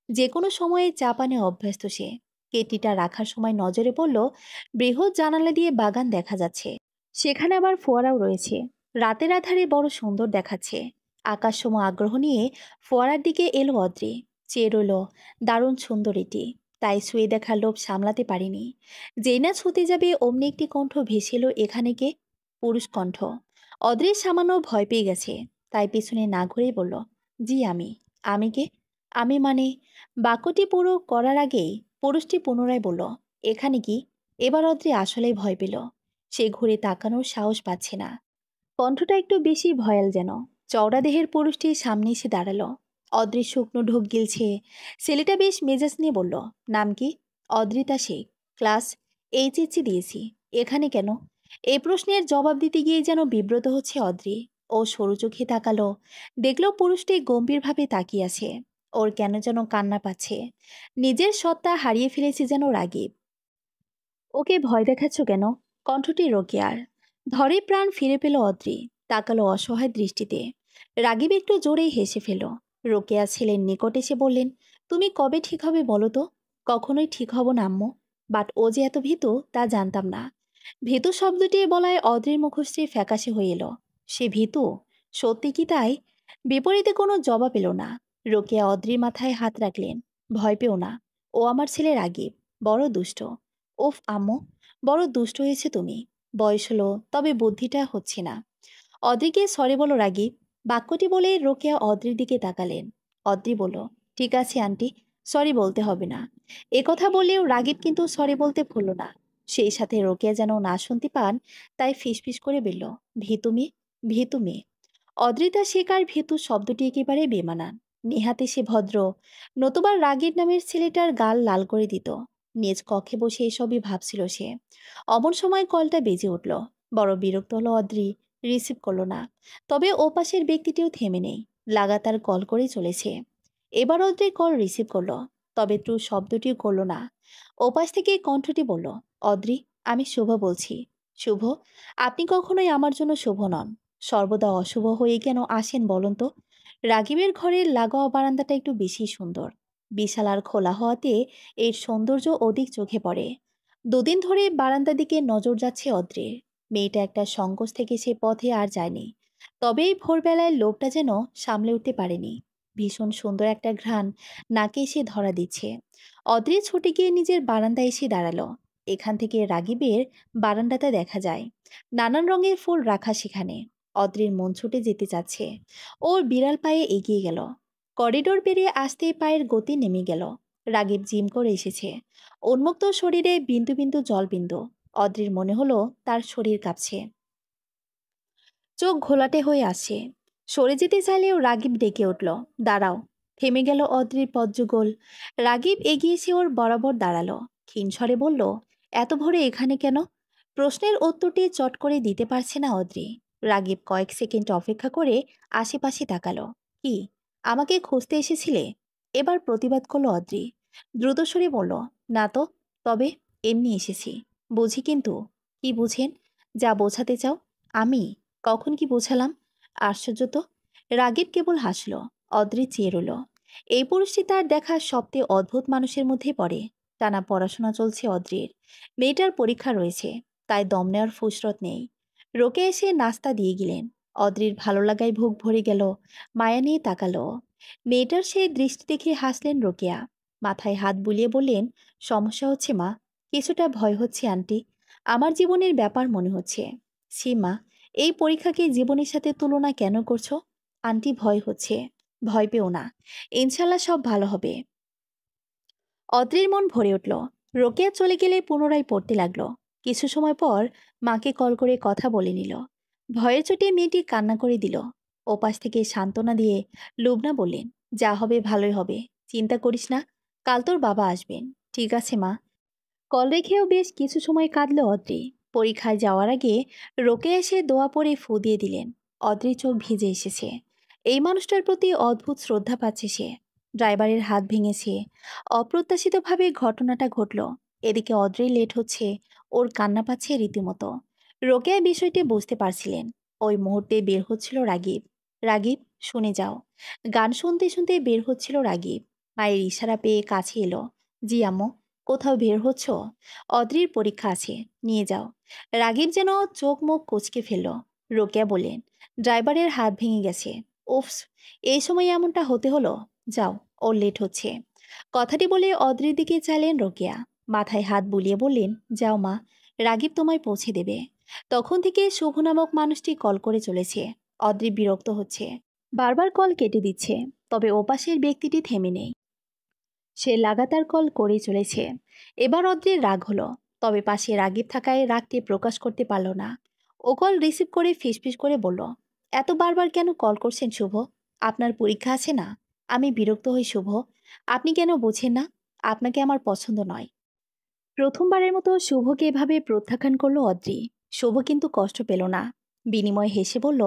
যে কোনো সময়ে চা পানে অভ্যস্ত সে। কেটলিটা রাখার সময় নজরে পড়ল বৃহৎ জানালা দিয়ে বাগান দেখা যাচ্ছে। সেখানে আবার ফোয়ারাও রয়েছে। রাতের আধারে বড় সুন্দর দেখাচ্ছে। আকাশসম আগ্রহ নিয়ে ফোয়ারার দিকে এলো অদ্রি। চেয়ে রইল, দারুণ সুন্দর এটি। তাই শুয়ে দেখার লোভ সামলাতে পারিনি। যেই না ছুতে যাবে অমনি একটি কণ্ঠ ভেসে এলো এখানে কে? পুরুষ কণ্ঠ। অদ্রির সামান্য ভয় পেয়ে গেছে। তাই পিছনে না ঘুরেই বলল, জি আমি। আমি কে? আমি মানে। বাক্যটি পুরো করার আগেই পুরুষটি পুনরায় বলল, এখানে কি? এবার অদ্রি আসলেই ভয় পেল। সে ঘুরে তাকানোর সাহস পাচ্ছে না। কণ্ঠটা একটু বেশি ভয়াল যেন। চওড়া দেহের পুরুষটি সামনে এসে দাঁড়ালো। অদ্রির শুকনো ঢোক গিলছে। ছেলেটা বেশ মেজাজ নিয়ে বলল, নাম কি? অদ্রিতা শেখ। ক্লাস এইচএসসি দিয়েছি। এখানে কেন? এই প্রশ্নের জবাব দিতে গিয়ে যেন বিব্রত হচ্ছে অদ্রি। ও সরু চোখে তাকালো। দেখলো পুরুষটি গম্ভীরভাবে তাকিয়ে আছে। ওর কেন যেন কান্না পাচ্ছে। নিজের সত্তা হারিয়ে ফেলেছে যেন রাগীব। ওকে ভয় দেখাচ্ছ কেন? কণ্ঠটি রোকেয়ার। ধরে প্রাণ ফিরে পেল অদ্রি। তাকালো অসহায় দৃষ্টিতে। রাগীব একটু জোরেই হেসে ফেল। রোকেয়া ছেলের নিকট এসে বললেন, তুমি কবে ঠিক হবে বলো তো? কখনোই ঠিক হব না আম্মু। বাট ও যে এত ভীতু তা জানতাম না। ভীতু শব্দটি বলায় অদ্রির মুখশ্রী ফ্যাকাশে হয়ে এলো। সে ভীতু? সত্যি কি তাই? বিপরীতে কোনো জবাব এলো না। রোকেয়া অদ্রির মাথায় হাত রাখলেন। ভয় পেও না। ও আমার ছেলে রাগীব। বড় দুষ্ট। ওফ আম্মু, বড় দুষ্ট হয়েছে তুমি। বয়স হলো, তবে বুদ্ধিটা হচ্ছে না। অদ্রিকে সরি বলো রাগীব। বাক্যটি বলে রোকেয়া অদ্রির দিকে তাকালেন। অদ্রি বলল, ঠিক আছে আন্টি, সরি বলতে হবে না। কথা বললেও রাগীব কিন্তু সরি বলতে ভুলল না। সেই সাথে রোকেয়া যেন না শুনতে পান, তাই ফিসফিস করে বলল, ভীতু মেয়ে, ভীতু মেয়ে। অদ্রিতা শেখার ভীতু শব্দটি একেবারে বেমানান। নেহাতে সে ভদ্র, নতুবা রাগীব নামের ছেলেটার গাল লাল করে দিত। নিজ কক্ষে বসে এসবই ভাবছিল সে। অমন সময় কলটা বেজে উঠল। বড় বিরক্ত হলো অদ্রি। রিসিভ করলো না। তবে ও পাশের ব্যক্তিটিও থেমে নেই। লাগাতার কল করে চলেছে। এবার অদ্রি কল রিসিভ করলো। তবে ট্রু শব্দটিও করলো না। ওপাশ থেকে কণ্ঠটি বলল, অদ্রি, আমি শুভ বলছি। শুভ? আপনি কখনোই আমার জন্য শুভ নন। সর্বদা অশুভ হয়ে কেন আসেন বলুন তো? রাগীবের ঘরের লাগোয়া বারান্দাটা একটু বেশি সুন্দর। বিশাল আর খোলা হওয়াতে এর সৌন্দর্য অধিক চোখে পড়ে। দুদিন ধরে বারান্দার দিকে নজর যাচ্ছে অদ্রির। মেয়েটা একটা সংকোচ থেকে সে পথে আর যায়নি। তবে এই ভোরবেলায় লোভটা যেন সামলে উঠতে পারেনি। ভীষণ সুন্দর একটা ঘ্রাণ নাকে এসে ধরা দিচ্ছে। অদ্রি ছুটে গিয়ে নিজের বারান্দায় এসে দাঁড়ালো। এখান থেকে রাগীবের বারান্দাটা দেখা যায়। নানান রঙের ফুল রাখা সেখানে। অদ্রির মন ছুটে যেতে চাচ্ছে। ওর বিড়াল পায়ে এগিয়ে গেল। করিডোর পেরিয়ে আসতেই পায়ের গতি নেমে গেল। রাগীব জিম করে এসেছে। উন্মুক্ত শরীরে বিন্দু বিন্দু জলবিন্দু। অদ্রির মনে হলো তার শরীর কাঁপছে। চোখ ঘোলাটে হয়ে আসছে। সরে যেতে চাইলেও রাগীব ডেকে উঠল, দাঁড়াও। থেমে গেল অদ্রির পদ্মগোল। রাগীব এগিয়েছে ওর বরাবর দাঁড়ালো। ক্ষীণ স্বরে বলল, এত ভোরে এখানে কেন? প্রশ্নের উত্তরটি চট করে দিতে পারছে না অদ্রি। রাগীব কয়েক সেকেন্ড অপেক্ষা করে আশেপাশে তাকালো। কি, আমাকে খুঁজতে এসেছিলে? এবার প্রতিবাদ করলো অদ্রি। দ্রুত স্বরে বলল, না তো। তবে এমনি এসেছি। বুঝি কিন্তু। কি বুঝেন? যা বোঝাতে চাও। আমি কখন কি বোঝালাম? আশ্চর্য তো। রাগীব কেবল হাসল। অদ্রি চেয়ে রইল। এই পুরুষটি তার দেখা সবচেয়ে অদ্ভুত মানুষের মধ্যে পড়ে। টানা পড়াশোনা চলছে অদ্রির। মেয়েটার পরীক্ষা রয়েছে, তাই দম নেওয়ার ফুসরত নেই। রোকে এসে নাস্তা দিয়ে গেলেন। অদ্রির ভালো লাগায় বুক ভরে গেল। মায়া নিয়ে তাকালো। মেয়েটার সেই দৃষ্টি দেখে হাসলেন রোকেয়া। মাথায় হাত বুলিয়ে বললেন, সমস্যা হচ্ছে মা? কিছুটা ভয় হচ্ছে আন্টি। আমার জীবনের ব্যাপার মনে হচ্ছে। সীমা, এই পরীক্ষাকে জীবনের সাথে তুলনা কেন করছো? আন্টি ভয় হচ্ছে। ভয় পেও না। ইনশাল্লাহ সব ভালো হবে। অদ্রির মন ভরে উঠল। রোকেয়া চলে গেলে পুনরায় পড়তে লাগলো। কিছু সময় পর মাকে কল করে কথা বলে নিল। ভয়ের চোটে মেয়েটি কান্না করে দিল। ওপাশ থেকে সান্ত্বনা দিয়ে লুবনা বললেন, যা হবে ভালোই হবে। চিন্তা করিস না। কাল তোর বাবা আসবেন। ঠিক আছে মা। কল রেখেও বেশ কিছু সময় কাঁদল অদ্রি। পরীক্ষায় যাওয়ার আগে রোকেয়া এসে দোয়া পড়ে ফু দিয়ে দিলেন। অদ্রির চোখ ভিজে এসেছে। এই মানুষটার প্রতি অদ্ভুত শ্রদ্ধা পাচ্ছে সে। ড্রাইভারের হাত ভেঙেছে, অপ্রত্যাশিতভাবে ঘটনাটা ঘটল। এদিকে অদ্রির লেট হচ্ছে, ওর কান্না পাচ্ছে রীতিমতো। রোকেয়া বিষয়টি বুঝতে পারছিলেন। ওই মুহূর্তে বের হচ্ছিল রাগীব। রাগীব, শুনে যাও। গান শুনতে শুনতে বের হচ্ছিল রাগীব। মায়ের ইশারা পেয়ে কাছে এলো। জি আম্মু। কোথাও বের হচ্ছ? অদ্রির পরীক্ষা আছে, নিয়ে যাও। রাগীব যেন চোখ মুখ কুঁচকে ফেলল। রোকেয়া বললেন, ড্রাইভারের হাত ভেঙে গেছে। উফস, এই সময় এমনটা হতে হলো। যাও, ওর লেট হচ্ছে। কথাটি বলে অদ্রির দিকে চাইলেন রোকেয়া। মাথায় হাত বুলিয়ে বললেন, যাও মা, রাগীব তোমায় পৌঁছে দেবে। তখন থেকে শুভ নামক মানুষটি কল করে চলেছে। অদ্রি বিরক্ত হচ্ছে, বারবার কল কেটে দিচ্ছে। তবে ওপাশের ব্যক্তিটি থেমে নেই। সে লাগাতার কল করেই চলেছে। এবার অদ্রির রাগ হলো, তবে পাশে রাগীব থাকায় রাগটি প্রকাশ করতে পারল না। ও কল রিসিভ করে ফিসফিস করে বলল, এত বারবার কেন কল করছেন শুভ? আপনার পরীক্ষা আছে না? আমি বিরক্ত হই শুভ। আপনি কেন বোঝেন না? আপনাকে আমার পছন্দ নয়। প্রথমবারের মতো শুভকে এভাবে প্রত্যাখ্যান করলো অদ্রি। শুভ কিন্তু কষ্ট পেল না। বিনিময়ে হেসে বলল,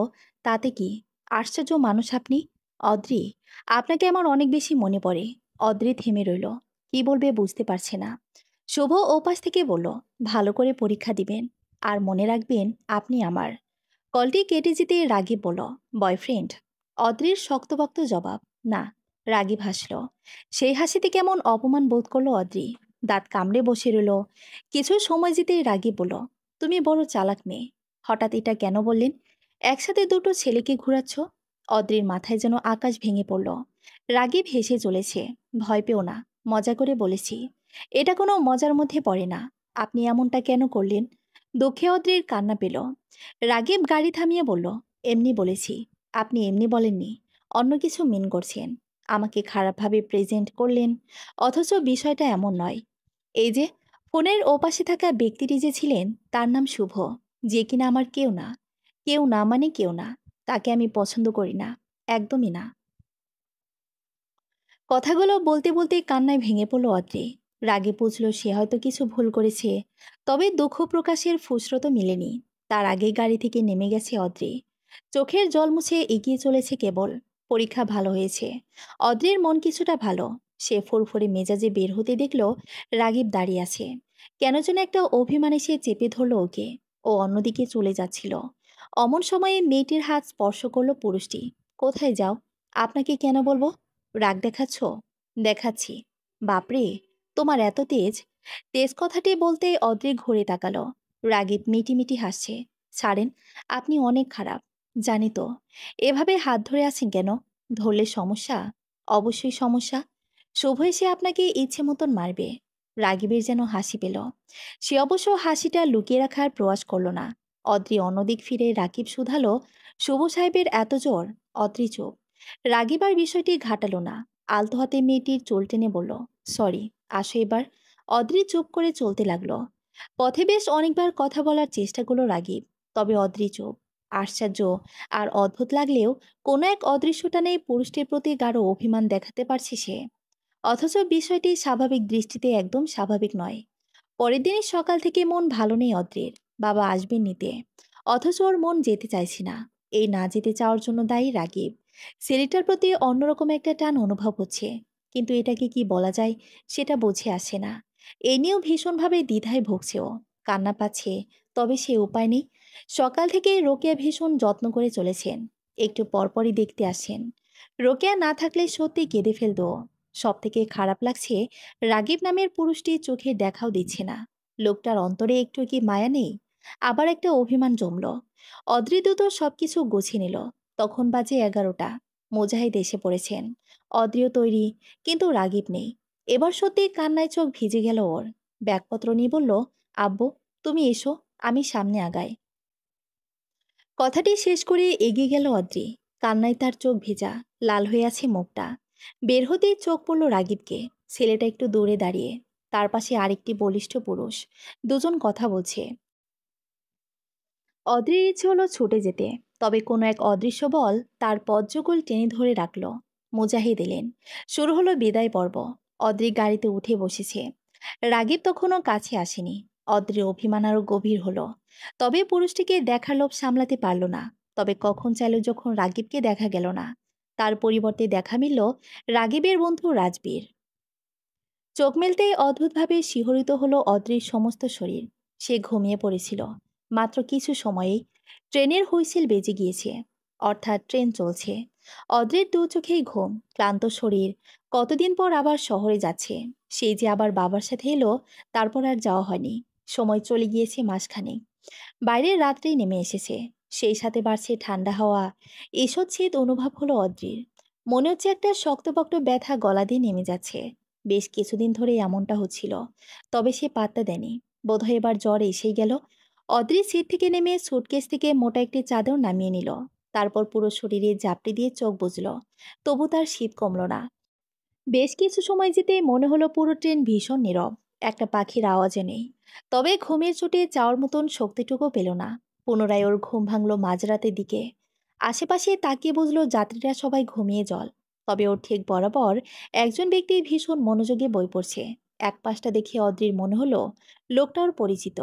তাতে কি? আশ্চর্য মানুষ আপনি। অদ্রি, আপনাকে আমার অনেক বেশি মনে পড়ে। অদ্রি থেমে রইল, কি বলবে বুঝতে পারছে না। শুভ ওপাশ থেকে বলল, ভালো করে পরীক্ষা দিবেন, আর মনে রাখবেন আপনি আমার। কলটি কেটে যেতে রাগীব বলল, বয়ফ্রেন্ড? অদ্রির শক্তপোক্ত জবাব, না। রাগীব হাসল। সেই হাসিতে কেমন অপমান বোধ করলো অদ্রি। দাঁত কামড়ে বসে রইল। কিছু সময় যেতেই রাগীব বলল, তুমি বড় চালাক মেয়ে। হঠাৎ এটা কেন বললেন? একসাথে দুটো ছেলেকে ঘুরাচ্ছ। অদ্রির মাথায় যেন আকাশ ভেঙে পড়ল। রাগীব হেসে চলেছে, ভয় পেও না, মজা করে বলেছি। এটা কোনো মজার মধ্যে পড়ে না। আপনি এমনটা কেন করলেন? দুঃখে অদ্রির কান্না পেল। রাগীব গাড়ি থামিয়ে বলল, এমনি বলেছি। আপনি এমনি বলেননি, অন্য কিছু মিন করছেন। আমাকে খারাপভাবে প্রেজেন্ট করলেন, অথচ বিষয়টা এমন নয়। এই যে ফোনের ওপাশে থাকা ব্যক্তিটি যে ছিলেন, তার নাম শুভ। যে কিনা আমার কেউ না। কেউ না মানে কেউ না। তাকে আমি পছন্দ করি না, একদমই না। কথাগুলো বলতে বলতে কান্নায় ভেঙে পড়ল অদ্রি। রাগে বুঝল সে হয়তো কিছু ভুল করেছে, তবে দুঃখ প্রকাশের ফুসরত মিলেনি। তার আগে গাড়ি থেকে নেমে গেছে অদ্রি। চোখের জল মুছে এগিয়ে চলেছে কেবল। পরীক্ষা ভালো হয়েছে। অদ্রির মন কিছুটা ভালো। সে ফুরফুরে মেজাজে বের হতে দেখল রাগীব দাঁড়িয়ে আছে। কেন যেন একটা অভিমানে সে চেপে ধরল ওকে। ও অন্যদিকে চলে যাচ্ছিল। অমন সময়ে মেয়েটির হাত স্পর্শ করল পুরুষটি। কোথায় যাও? আপনাকে কেন বলবো? রাগ দেখাচ্ছ? দেখাচ্ছি। বাপরে, তোমার এত তেজ! তেজ কথাটি বলতে অদ্রি ঘুরে তাকালো। রাগীব মিটিমিটি হাসছে। ছাড়েন, আপনি অনেক খারাপ। জানি তো। এভাবে হাত ধরে আছেন কেন? ধরলে সমস্যা? অবশ্যই সমস্যা। শুভ এসে আপনাকে ইচ্ছে মতন মারবে। রাগীবের যেন হাসি পেল। সে অবশ্য হাসিটা লুকিয়ে রাখার প্রয়াস করল না। অদ্রি অন্যদিক ফিরে রাকিব শুধালো, শুভ সাহেবের এত জোর? অদ্রি চুপ। রাগীব আর বিষয়টি ঘাটালো না। আলতো হাতে মেয়েটির চুল টেনে বলল, সরি, আসো এবার। অদ্রি চুপ করে চলতে লাগলো। পথে বেশ অনেকবার কথা বলার চেষ্টা করলো রাগীব, তবে অদ্রি চুপ। আশ্চর্য আর অদ্ভুত লাগলেও কোনো এক অদৃশ্য টানে পুরুষটির প্রতি গাঢ় অভিমান দেখাতে পারছে সে। অথচ বিষয়টি স্বাভাবিক দৃষ্টিতে একদম স্বাভাবিক নয়। পরের দিনই সকাল থেকে মন ভালো নেই অদ্রির। বাবা আসবেন নিতে, অথচ ওর মন যেতে চাইছে না। এই না যেতে চাওয়ার জন্য দায়ী রাগীব। ছেলেটার প্রতি অন্যরকম একটা টান অনুভব হচ্ছে, কিন্তু এটাকে কি বলা যায় সেটা বুঝে আসে না। এ নিয়েও ভীষণভাবে দ্বিধায় ভুগছে ও। কান্না পাচ্ছে, তবে সে উপায় নেই। সকাল থেকে রোকেয়া ভীষণ যত্ন করে চলেছেন। একটু পরপরই দেখতে আসেন। রোকেয়া না থাকলে সত্যি কেঁদে ফেলত ও। সব থেকে খারাপ লাগছে, রাগীব নামের পুরুষটি চোখে দেখাও দিচ্ছে না। লোকটার অন্তরে একটু কি মায়া নেই? আবার একটা অভিমান জমল। অদ্রিদ্রুত সবকিছু গুছিয়ে নিল। তখন বাজে 11টা। মুজাহিদ এসে পড়েছেন। অদ্রিও তৈরি, কিন্তু রাগীব নেই। এবার সত্যি কান্নায় চোখ ভিজে গেল ওর। ব্যাগপত্র নিয়ে বলল, আব্বু, তুমি এসো, আমি সামনে আগাই। কথাটি শেষ করে এগিয়ে গেল অদ্রি। কান্নায় তার চোখ ভেজা, লাল হয়ে আছে মুখটা। বের হতেই চোখ পড়ল রাগীবকে। ছেলেটা একটু দূরে দাঁড়িয়ে। তার পাশে আরেকটি বলিষ্ঠ পুরুষ। দুজন কথা বলছে। অদ্রির ইচ্ছে হলো ছুটে যেতে, তবে কোনো এক অদৃশ্য বল তার পদ্মকুল টেনে ধরে রাখল। মুজাহিদ এলেন। শুরু হলো বিদায় পর্ব। অদ্রি গাড়িতে উঠে বসেছে। রাগীব তখনও কাছে আসেনি। অদ্রির অভিমান আরও গভীর হলো। তবে পুরুষটিকে দেখার লোভ সামলাতে পারল না। তবে কখন চাইল যখন রাগিবকে দেখা গেল না, তার পরিবর্তে দেখা মিলল রাগিবের বন্ধু রাজবীর। চোখ মেলতেই অদ্ভুতভাবে শিহরিত হলো অদ্রির সমস্ত শরীর। সে ঘুমিয়ে পড়েছিল। মাত্র কিছু সময়েই ট্রেনের হুইসেল বেজে গিয়েছে, অর্থাৎ ট্রেন চলছে। অদ্রির দু চোখেই ঘুম, ক্লান্ত শরীর। কতদিন পর আবার শহরে যাচ্ছে। সেই যে আবার বাবার সাথে এলো, তারপর আর যাওয়া হয়নি। সময় চলে গিয়েছে মাসখানেক। বাইরের রাত্রেই নেমে এসেছে, সেই সাথে বাড়ছে ঠান্ডা হাওয়া। ঈষৎ অনুভব হলো অদ্রির। মনে হচ্ছে একটা শক্তপোক্ত ব্যথা গলা দিয়ে নেমে যাচ্ছে। বেশ কিছুদিন ধরে এমনটা হচ্ছিল, তবে সে পাত্তা দেয়নি। বোধহয় এবার জ্বর এসেই গেল। অদ্রি সিট থেকে নেমে সুটকেস থেকে মোটা একটি চাদর নামিয়ে নিল। তারপর পুরো শরীরে জাপটি দিয়ে চোখ বুজল। তবু তার শীত কমল না। বেশ কিছু সময় যেতে মনে হলো পুরো ট্রেন ভীষণ নীরব। একটা পাখির আওয়াজও নেই। তবে ঘুমের চোটে চাওয়ার মতন শক্তিটুকু পেল না। পুনরায় ওর ঘুম ভাঙল মাঝরাতের দিকে। আশেপাশে তাকিয়ে বুঝলো যাত্রীরা সবাই ঘুমিয়ে জল। তবে ওর ঠিক বরাবর একজন ব্যক্তি ভীষণ মনোযোগে বই পড়ছে। এক পাশটা দেখে অদ্রির মনে হলো লোকটা ওর পরিচিত।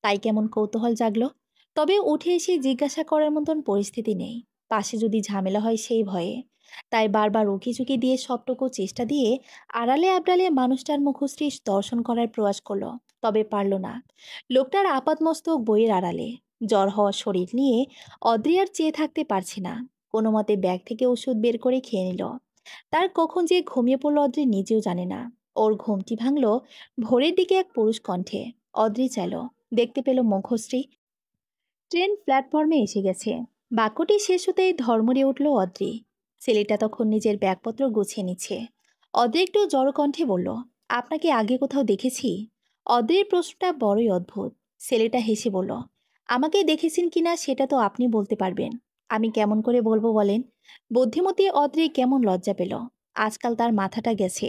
তাই কেমন কৌতূহল জাগলো। তবে উঠে এসে জিজ্ঞাসা করার মতন পরিস্থিতি নেই। পাশে যদি ঝামেলা হয় সেই ভয়ে। তাই বারবার উকিঝুঁকি দিয়ে সবটুকু চেষ্টা দিয়ে আড়ালে আবডালে মানুষটার মুখশ্রী দর্শন করার প্রয়াস করলো। তবে পারল না। লোকটার আপাতমস্তক বইয়ের আড়ালে। জ্বর হওয়া শরীর নিয়ে অদ্রি আর চেয়ে থাকতে পারছে না। কোনো মতে ব্যাগ থেকে ওষুধ বের করে খেয়ে নিল। তার কখন যে ঘুমিয়ে পড়ল অদ্রি নিজেও জানে না। ওর ঘুমটি ভাঙল ভোরের দিকে এক পুরুষ কণ্ঠে। অদ্রি চাইল, দেখতে পেল মুখশ্রী। ট্রেন প্ল্যাটফর্মে এসে গেছে। বাক্যটি শেষ হতেই ধর্মড়ে উঠল অদ্রি। ছেলেটা তখন নিজের ব্যাগপত্র গুছিয়ে নিচ্ছে। অদ্রি একটু জড় কণ্ঠে বলল, আপনাকে আগে কোথাও দেখেছি? অদ্রির প্রশ্নটা বড়ই অদ্ভুত। ছেলেটা হেসে বলল, আমাকে দেখেছেন কিনা সেটা তো আপনি বলতে পারবেন। আমি কেমন করে বলবো বলেন? বুদ্ধিমতী অদ্রি কেমন লজ্জা পেল। আজকাল তার মাথাটা গেছে।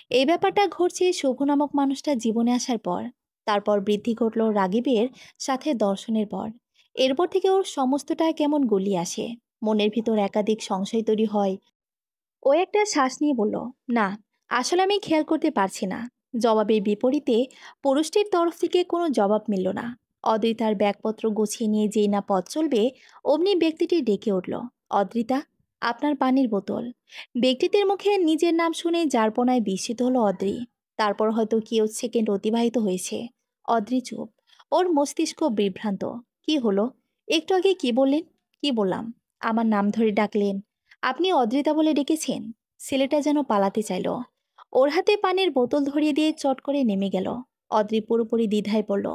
এই ব্যাপারটা ঘটছে শুভ নামক মানুষটা জীবনে আসার পর। তারপর বৃদ্ধি ঘটল রাগিবের সাথে দর্শনের পর। এরপর থেকে ওর সমস্তটা কেমন গলিয়ে আসে। মনের ভিতর একাধিক সংশয় তৈরি হয়। ও একটা শ্বাস নিয়ে বলল, না, আসলে আমি খেয়াল করতে পারছি না। জবাবের বিপরীতে পুরুষটির তরফ থেকে কোনো জবাব মিলল না। অদ্রিতার ব্যাগপত্র গুছিয়ে নিয়ে যেই না পথ চলবে, অমনি ব্যক্তিটি ডেকে উঠল, অদ্রিতা, আপনার পানির বোতল। ব্যক্তিটির মুখে নিজের নাম শুনে যারপনায় বিস্মিত হলো অদ্রি। তারপর হয়তো কেউ সেকেন্ড অতিবাহিত হয়েছে। অদ্রি চুপ। ওর মস্তিষ্ক বিভ্রান্ত। কি হলো? একটু আগে কি বললেন? কি বললাম? আমার নাম ধরে ডাকলেন। আপনি অদ্রিতা বলে ডেকেছেন। ছেলেটা যেন পালাতে চাইল। ওর হাতে পানির বোতল ধরিয়ে দিয়ে চট করে নেমে গেল। অদ্রি পুরোপুরি দ্বিধায় পড়ল।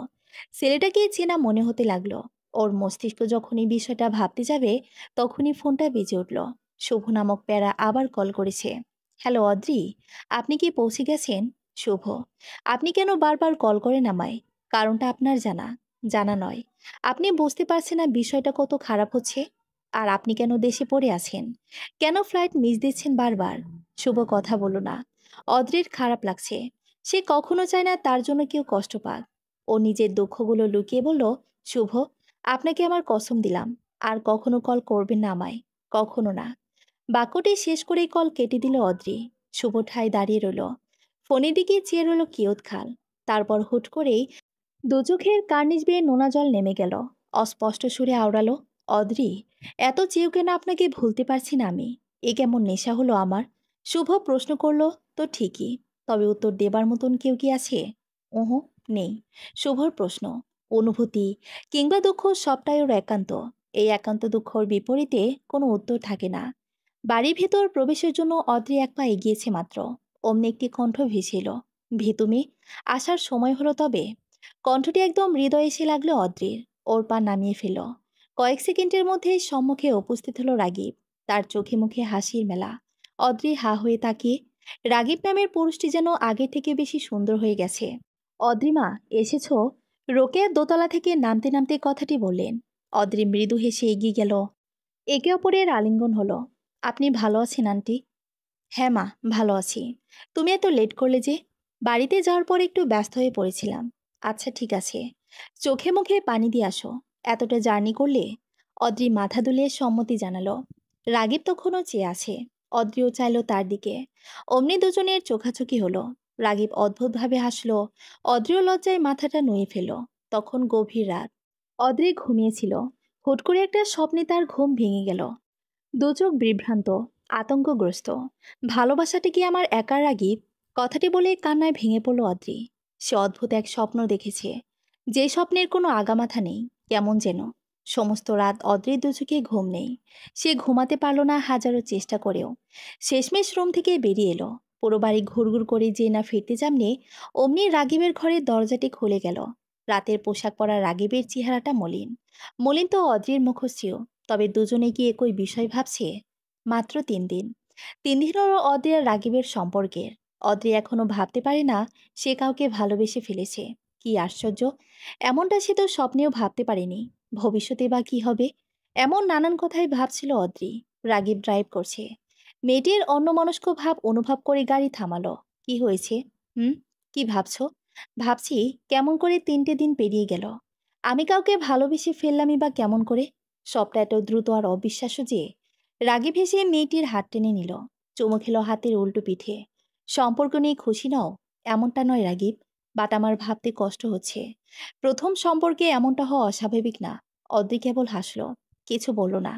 ছেলেটাকে চেনা মনে হতে লাগলো। ওর মস্তিষ্ক যখনই বিষয়টা ভাবতে যাবে, তখনই ফোনটা বেজে উঠল। শুভ নামক প্যারা আবার কল করেছে। হ্যালো অদ্রি, আপনি কি পৌঁছে গেছেন? শুভ, আপনি কেন বারবার কল করেন আমায়? কারণটা আপনার জানা? জানা নয়। আপনি বুঝতে পারছেন না বিষয়টা কত খারাপ হচ্ছে? আর আপনি কেন দেশে পড়ে আছেন? কেন ফ্লাইট মিস দিচ্ছেন বারবার? শুভ কথা বলো না। অদ্রির খারাপ লাগছে। সে কখনো চায় না তার জন্য কেউ কষ্ট পাক। ও নিজের দুঃখগুলো লুকিয়ে বলল, শুভ, আপনাকে আমার কসম দিলাম, আর কখনো কল করবেন না আমায়। কখনো না। বাক্যটি শেষ করেই কল কেটে দিল অদ্রি। শুভ ঠায় দাঁড়িয়ে রইল। ফোনের দিকে চেয়ে রইল কিয়ৎকাল। তারপর হুট করেই দু চোখের কার্নিশ বেয়ে নোনা জল নেমে গেল। অস্পষ্ট সুরে আওড়ালো, অদ্রি, এত চেয়েও কেন আপনাকে ভুলতে পারছি না আমি? এ কেমন নেশা হলো আমার? শুভ প্রশ্ন করলো, তো ঠিকই। তবে উত্তর দেবার মতন কেউ কি আছে? ওহো, নেই। শুভর প্রশ্ন, অনুভূতি কিংবা দুঃখ সবটাই ওর একান্ত। এই একান্ত দুঃখর বিপরীতে কোনো উত্তর থাকে না। বাড়ির ভেতর প্রবেশের জন্য অদ্রি এক পা এগিয়েছে মাত্র। অমনি একটি কণ্ঠ ভেসে এলো, ভেতুমি, আসার সময় হলো তবে। কণ্ঠটি একদম হৃদয়ে এসে লাগলো অদ্রির। ওর পা নামিয়ে ফেল। কয়েক সেকেন্ডের মধ্যে সম্মুখে উপস্থিত হলো রাগীব। তার চোখে মুখে হাসির মেলা। অদ্রি হা হয়ে তাকিয়ে। রাগীব নামের পুরুষটি যেন আগের থেকে বেশি সুন্দর হয়ে গেছে। অদ্রিমা, এসেছ? রোকেয়া দোতলা থেকে নামতে নামতে কথাটি বললেন। অদ্রি মৃদু হেসে এগিয়ে গেল। একে অপরের আলিঙ্গন হলো। আপনি ভালো আছেন আন্টি? হ্যাঁ মা, ভালো আছি। তুমি এত লেট করলে যে? বাড়িতে যাওয়ার পর একটু ব্যস্ত হয়ে পড়েছিলাম। আচ্ছা ঠিক আছে। চোখে মুখে পানি দিয়ে আসো। এতটা জার্নি করলে? অদ্রি মাথা দুলিয়ে সম্মতি জানালো। রাগীব তখনও চেয়ে আছে। অদ্রিও চাইল তার দিকে। অমনি দুজনের চোখাচোখি হলো। রাগীব অদ্ভুতভাবে হাসলো। অদ্রিও লজ্জায় মাথাটা নুয়ে ফেলল। তখন গভীর রাত। অদ্রি ঘুমিয়েছিল। হুট করে একটা স্বপ্নে তার ঘুম ভেঙে গেল। দু চোখ বিভ্রান্ত, আতঙ্কগ্রস্ত। ভালোবাসাটা কি আমার একার রাগীব? কথাটি বলে কান্নায় ভেঙে পড়ল অদ্রি। সে অদ্ভুত এক স্বপ্ন দেখেছে, যে স্বপ্নের কোনো আগামাথা নেই। কেমন যেন। সমস্ত রাত অদ্রির দু চোখে ঘুম নেই। সে ঘুমাতে পারল না হাজারো চেষ্টা করেও। শেষমেশ রুম থেকে বেরিয়ে এলো। পুরো বাড়ি ঘুরঘুর করে যে না ফিরতে জামনে, অমনি রাগীবের ঘরের দরজাটি খুলে গেল। রাতের পোশাক পরা রাগীবের চেহারাটা মলিন। মলিন তো অদ্রির মুখশ্রীও। তবে দুজনে কি একই বিষয় ভাবছে? মাত্র 3 দিন। 3 দিন হলো অদ্রি আর রাগীবের সম্পর্কের। অদ্রি এখনো ভাবতে পারে না সে কাউকে ভালোবেসে ফেলেছে। কি আশ্চর্য! এমনটা সে তো স্বপ্নেও ভাবতে পারেনি। ভবিষ্যতে বা কি হবে? এমন নানান কথাই ভাবছিল অদ্রি। রাগীব ড্রাইভ করছে। মেয়েটির অন্যমনস্ক ভাব অনুভব করে গাড়ি থামালো। কি হয়েছে? হুম? কি ভাবছো? ভাবছি কেমন করে 3টে দিন পেরিয়ে গেল। আমি কাউকে ভালোবেসে ফেললামই বা কেমন করে? সবটা এত দ্রুত আর অবিশ্বাস্য যে। রাগে ভেসে মেয়েটির হাত টেনে নিল। চুমু খেলো হাতের উল্টো পিঠে। সম্পর্ক নিয়ে খুশি নও? এমনটা নয় রাগীব, বাট আমার ভাবতে কষ্ট হচ্ছে। প্রথম সম্পর্কে এমনটা হওয়া অস্বাভাবিক না। অদ্রি কেবল হাসলো, কিছু বলল না।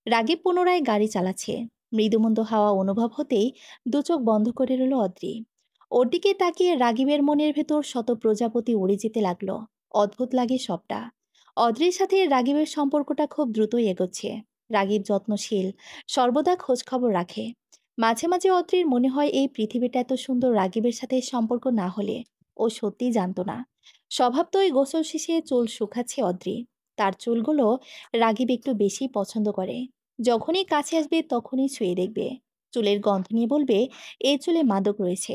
রাগীব পুনরায় গাড়ি চালাচ্ছে। মৃদুমন্দ হাওয়া অনুভব হতেই দু চোখ বন্ধ করে রইল অদ্রি। ওর দিকে তাকিয়ে রাগীবের মনের ভেতর শত প্রজাপতি উড়ে যেতে লাগলো। অদ্ভুত লাগে সবটা। অদ্রির সাথে রাগীবের সম্পর্কটা খুব দ্রুতই এগোচ্ছে। রাগীব যত্নশীল, সর্বদা খোঁজ খবর রাখে। মাঝে মাঝে অদ্রির মনে হয় এই পৃথিবীটা এত সুন্দর রাগীবের সাথে সম্পর্ক না হলে ও সত্যিই জানতো না। স্বভাব তো ওই গোসল শেষে চুল শুকাচ্ছে অদ্রি। তার চুলগুলো রাগীব একটু বেশি পছন্দ করে। যখনই কাছে আসবে তখনই ছুঁয়ে দেখবে। চুলের গন্ধ নিয়ে বলবে এই চুলে মাদক রয়েছে।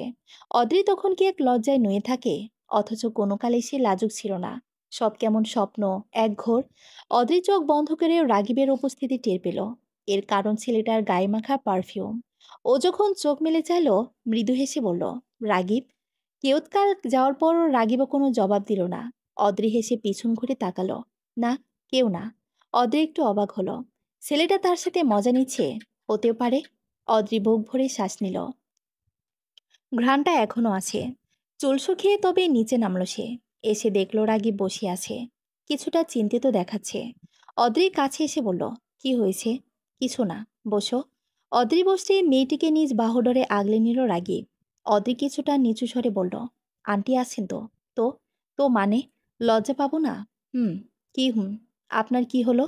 অদ্রি তখন কি এক লজ্জায় নুয়ে থাকে। অথচ কোনো কালে সে লাজুক ছিল না। সব কেমন স্বপ্ন, একঘোর। অদ্রি চোখ বন্ধ করেও রাগীবের উপস্থিতি টের পেল। এর কারণ ছেলেটার গায়ে মাখা পারফিউম। ও যখন চোখ মেলে চাইল, মৃদু হেসে বলল, রাগীব। কেউৎকাল যাওয়ার পরও রাগীবও কোনো জবাব দিল না। অদ্রি হেসে পিছন ঘুরে তাকালো। না, কেউ না। অদ্রি একটু অবাক হলো। ছেলেটা তার সাথে মজা নিচ্ছে। হতেও পারে। অদ্রি বুক ভরে শ্বাস নিল। ঘ্রাণটা এখনো আছে। চুল শুকিয়ে তবে নিচে নামল সে। এসে দেখল রাগীব বসে আছে। কিছুটা চিন্তিত দেখাচ্ছে। অদ্রির কাছে এসে বলল, কি হয়েছে? কিছু না, বসো। অদ্রি বসতে মেয়েটিকে নিজ বাহুডরে আগলে নিল রাগীব। অদ্রি কিছুটা নিচু স্বরে বলল, আন্টি আছেন তো? তো তো মানে? লজ্জা পাবো না? হুম। কি হুম? আপনার কি হলো?